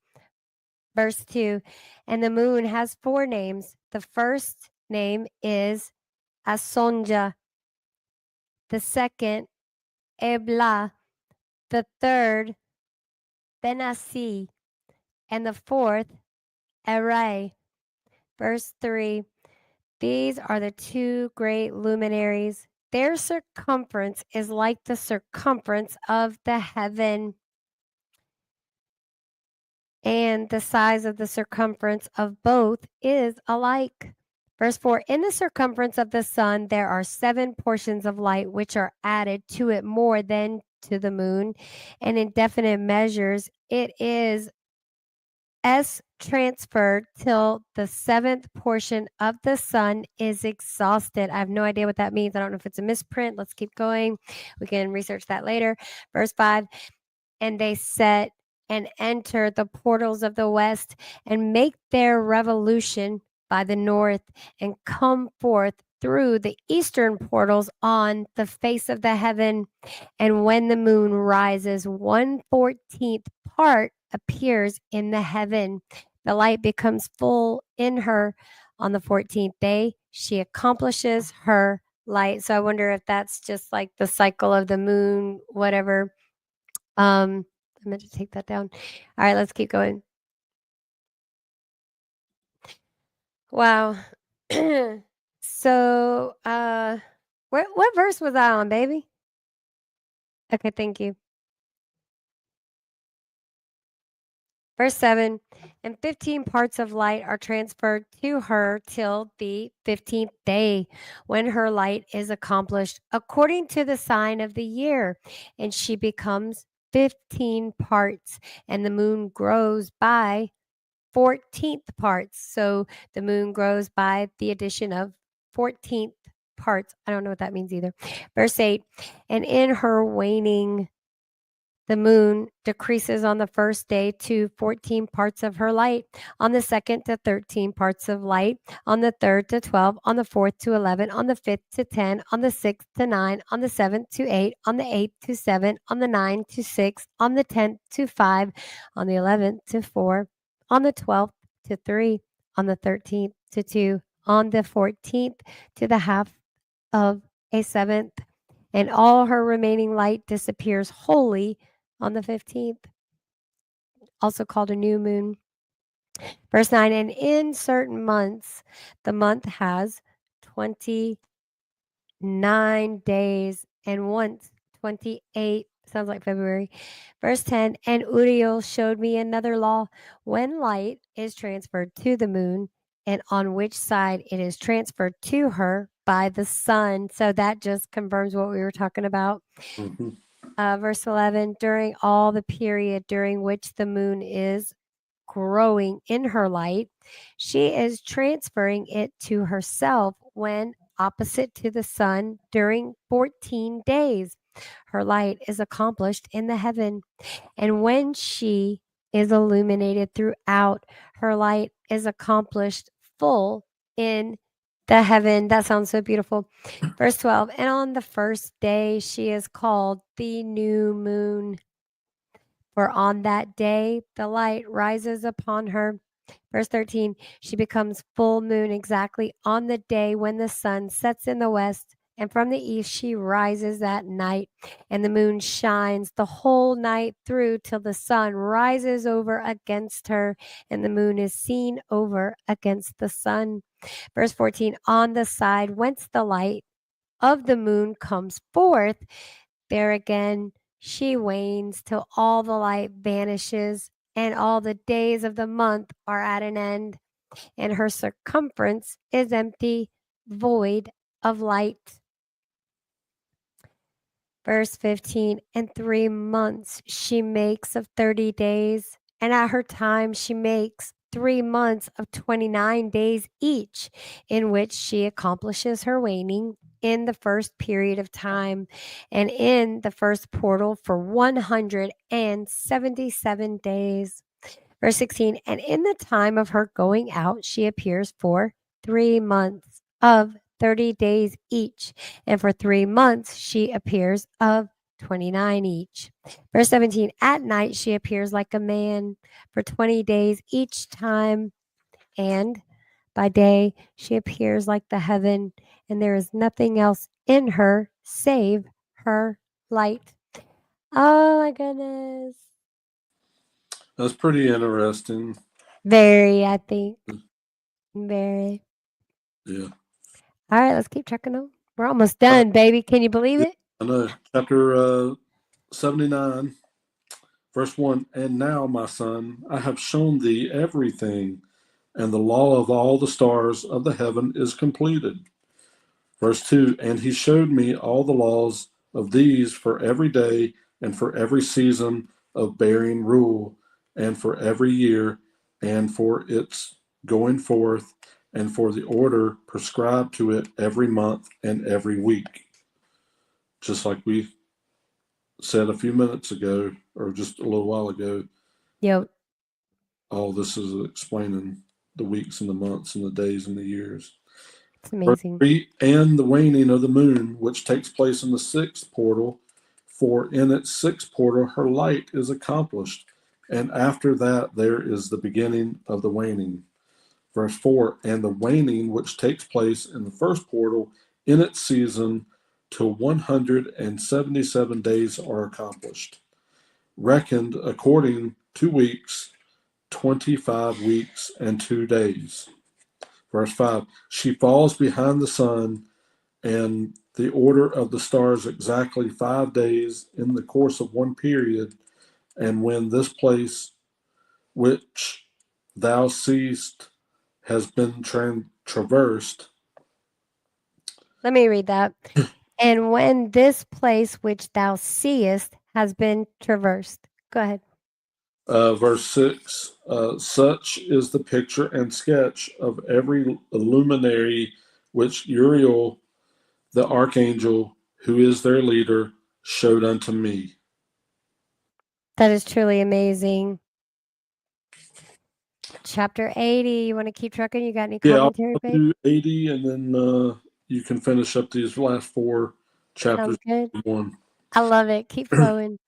Verse 2, and the moon has 4 names. The first name is Asonja, the second, Ebla, the third, Benassi, and the fourth, Erai. Verse 3, these are the 2 great luminaries. Their circumference is like the circumference of the heaven, and the size of the circumference of both is alike. Verse 4, in the circumference of the sun, there are 7 portions of light, which are added to it more than to the moon, and in definite measures it is transferred till the 7th portion of the sun is exhausted. I have no idea what that means. I don't know if it's a misprint. Let's keep going. We can research that later. Verse 5, and they set and enter the portals of the west and make their revolution by the north and come forth through the eastern portals on the face of the heaven. And when the moon rises, 1/14th part appears in the heaven. The light becomes full in her on the 14th day. She accomplishes her light. So I wonder if that's just like the cycle of the moon, whatever. I meant to take that down. All right, let's keep going. Wow. So, what verse was I on, baby? Okay, thank you. Verse 7, and 15 parts of light are transferred to her till the 15th day, when her light is accomplished according to the sign of the year, and she becomes 15 parts, and the moon grows by 14th parts. So the moon grows by the addition of 14th parts. I don't know what that means either. Verse 8, and in her waning The moon decreases on the first day to 14 parts of her light, on the second to 13 parts of light, on the third to 12, on the fourth to 11, on the fifth to 10, on the sixth to 9, on the seventh to 8, on the eighth to 7, on the ninth to 6, on the 10th to 5, on the 11th to 4, on the 12th to 3, on the 13th to 2, on the 14th to the half of a seventh, and all her remaining light disappears wholly on the 15th, also called a new moon. Verse 9, and in certain months, the month has 29 days, and once 28. Sounds like February. Verse 10, and Uriel showed me another law. When light is transferred to the moon, and on which side it is transferred to her by the sun. So that just confirms what we were talking about. Mm-hmm. Verse 11, during all the period during which the moon is growing in her light, she is transferring it to herself when opposite to the sun during 14 days. Her light is accomplished in the heaven, and when she is illuminated throughout, her light is accomplished full in the heaven. That sounds so beautiful. Verse 12, and on the first day she is called the new moon, for on that day the light rises upon her. Verse 13, she becomes full moon exactly on the day when the sun sets in the west, and from the east she rises that night, and the moon shines the whole night through till the sun rises over against her, and the moon is seen over against the sun. Verse 14, on the side whence the light of the moon comes forth, there again she wanes till all the light vanishes, and all the days of the month are at an end, and her circumference is empty, void of light. Verse 15, and 3 months she makes of 30 days, and at her time she makes 3 months of 29 days each, in which she accomplishes her waning in the first period of time, and in the first portal for 177 days. Verse 16, and in the time of her going out, she appears for 3 months of 30 days each, and for 3 months she appears of 29 each. Verse 17, at night she appears like a man for 20 days each time, and by day she appears like the heaven, and there is nothing else in her save her light. Oh my goodness. That's pretty interesting. Very, I think. Very. Yeah. All right, let's keep trucking on. We're almost done, baby. Can you believe Yeah, it? I know. Chapter 79, verse 1. And now, my son, I have shown thee everything, and the law of all the stars of the heaven is completed. Verse 2. And he showed me all the laws of these for every day and for every season of bearing rule, and for every year, and for its going forth, and for the order prescribed to it every month and every week. Just like we said a few minutes ago, or just a little while ago, Yep. all this is explaining the weeks and the months and the days and the years. It's amazing. 3, and the waning of the moon, which takes place in the sixth portal, for in its sixth portal her light is accomplished, and after that there is the beginning of the waning. Verse 4, and the waning which takes place in the first portal in its season till 177 days are accomplished, reckoned according to weeks, 25 weeks and 2 days. Verse 5, she falls behind the sun and the order of the stars exactly 5 days in the course of one period, and when this place which thou seest has been traversed. Let me read that. And when this place which thou seest has been traversed. Go ahead. Verse 6, such is the picture and sketch of every luminary which Uriel, the archangel, who is their leader, showed unto me. That is truly amazing. Chapter 80. You want to keep trucking? You got any Yeah, commentary, I'll babe? do 80, and then you can finish up these last 4 chapters. Sounds good. 1. I love it. Keep flowing.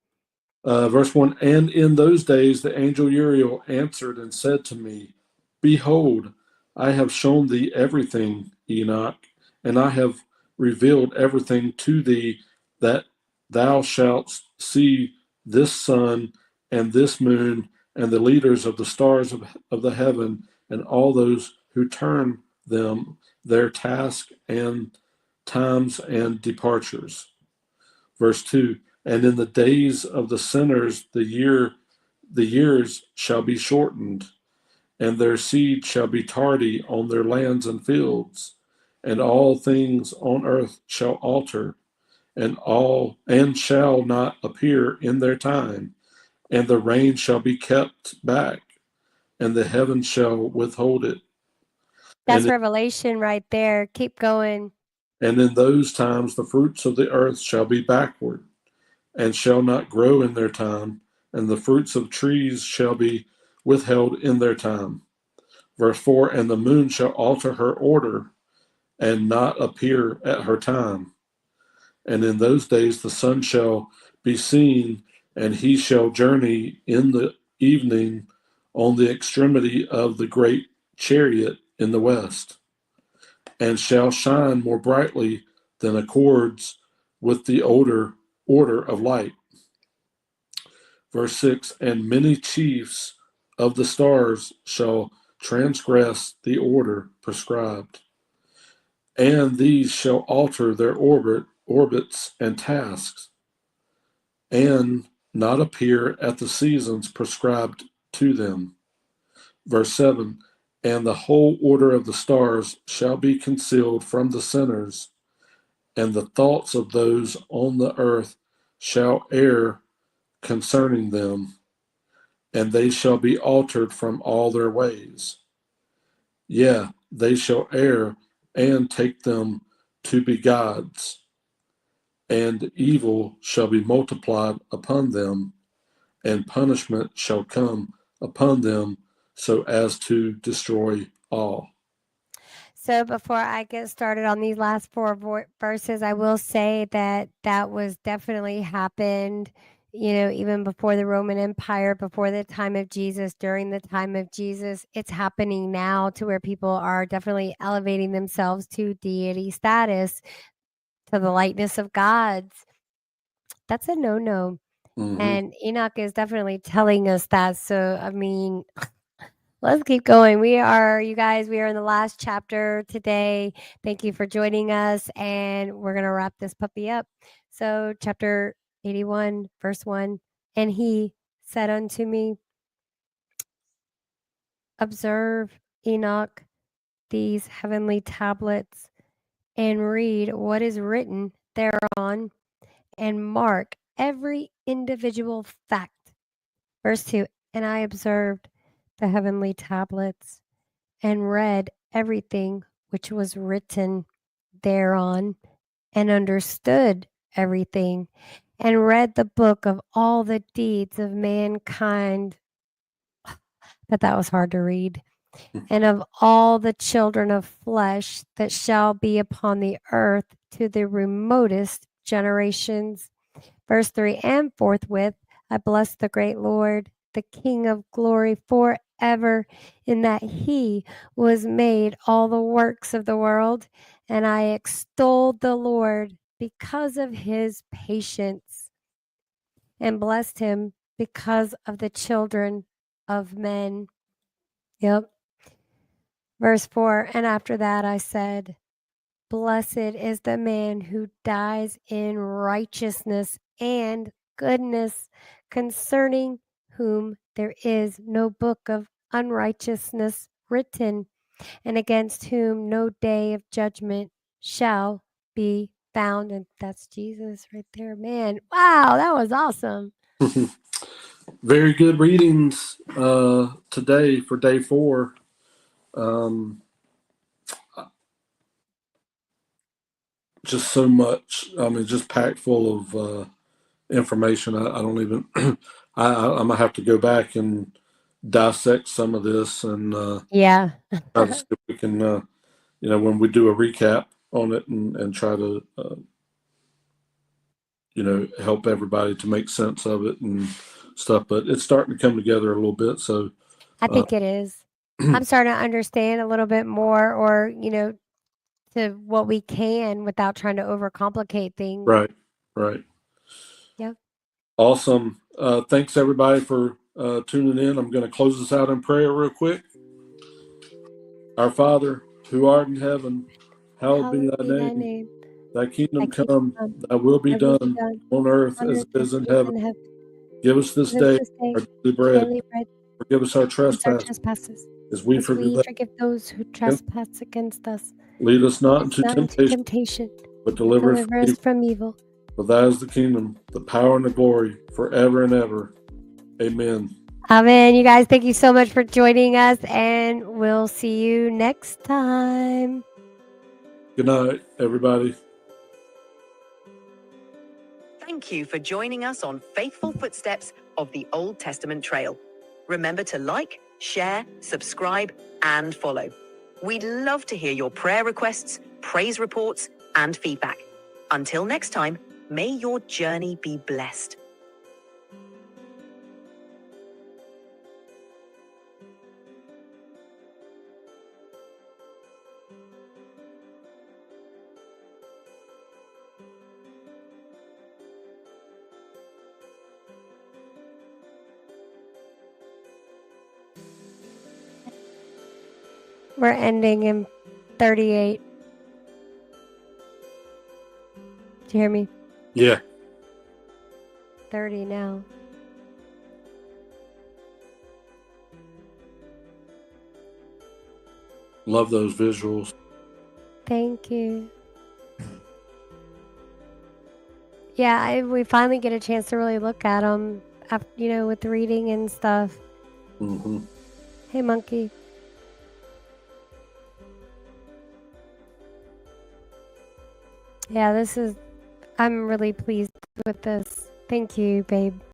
Verse 1, and in those days the angel Uriel answered and said to me, Behold, I have shown thee everything, Enoch, and I have revealed everything to thee, that thou shalt see this sun and this moon and the leaders of the stars of the heaven, and all those who turn them, their task and times and departures. Verse 2, and in the days of the sinners the years shall be shortened, and their seed shall be tardy on their lands and fields, and all things on earth shall alter, and shall not appear in their time, and the rain shall be kept back, and the heavens shall withhold it. That's And revelation right there. Keep going. and in those times the fruits of the earth shall be backward, and shall not grow in their time, and the fruits of trees shall be withheld in their time. Verse 4, and the moon shall alter her order, and not appear at her time. And in those days the sun shall be seen, and he shall journey in the evening on the extremity of the great chariot in the west, and shall shine more brightly than accords with the order of light. Verse 6, and many chiefs of the stars shall transgress the order prescribed, and these shall alter their orbits and tasks, and not appear at the seasons prescribed to them. Verse 7, and the whole order of the stars shall be concealed from the sinners, and the thoughts of those on the earth shall err concerning them, and they shall be altered from all their ways. Yeah, they shall err and take them to be gods, and evil shall be multiplied upon them, and punishment shall come upon them so as to destroy all. So before I get started on these last 4 verses, I will say that that was definitely happened, even before the Roman Empire, before the time of Jesus, during the time of Jesus. It's happening now to where people are definitely elevating themselves to deity status, to the likeness of gods. That's a no-no. Mm-hmm. And Enoch is definitely telling us that. So, I mean, let's keep going. You guys, we are in the last chapter today. Thank you for joining us, and we're going to wrap this puppy up. So, chapter 81, verse 1, and he said unto me, Observe, Enoch, these heavenly tablets, and read what is written thereon, and mark every individual fact. Verse 2, and I observed the heavenly tablets, and read everything which was written thereon, and understood everything, and read the book of all the deeds of mankind. But that was hard to read. And of all the children of flesh that shall be upon the earth to the remotest generations. Verse 3, and forthwith I bless the great Lord, the King of glory, forever, in that he was made all the works of the world. And I extolled the Lord because of his patience, and blessed him because of the children of men. Yep. Verse 4, and after that I said, Blessed is the man who dies in righteousness and goodness, concerning whom there is no book of unrighteousness written, and against whom no day of judgment shall be found. And that's Jesus right there, man. Wow, that was awesome. Very good readings today for day 4. Just so much. I mean, just packed full of information. I don't even I'm gonna have to go back and dissect some of this and Yeah. try to see if we can, when we do a recap on it and try to, help everybody to make sense of it and stuff. But it's starting to come together a little bit. So I think it is. I'm starting to understand a little bit more, or to what we can without trying to overcomplicate things. right. Yep. Awesome. Thanks everybody for tuning in. I'm going to close this out in prayer real quick. Our Father, who art in heaven, hallowed be thy name. Thy kingdom Thy come, thy will be done on earth as it is in heaven. Give us this day our daily bread. Forgive us our trespasses, as we forgive those who trespass against us. Lead us not into temptation, but deliver us from evil. For thy is the kingdom, the power, and the glory, forever and ever. Amen. Amen. You guys, thank you so much for joining us, and we'll see you next time. Good night, everybody. Thank you for joining us on Faithful Footsteps of the Old Testament Trail. Remember to like, share, subscribe, and follow. We'd love to hear your prayer requests, praise reports, and feedback. Until next time, may your journey be blessed. We're ending in 38. Do you hear me? Yeah. 30 now. Love those visuals. Thank you. Yeah, we finally get a chance to really look at them, with reading and stuff. Mm-hmm. Hey, monkey. Yeah, I'm really pleased with this. Thank you, babe.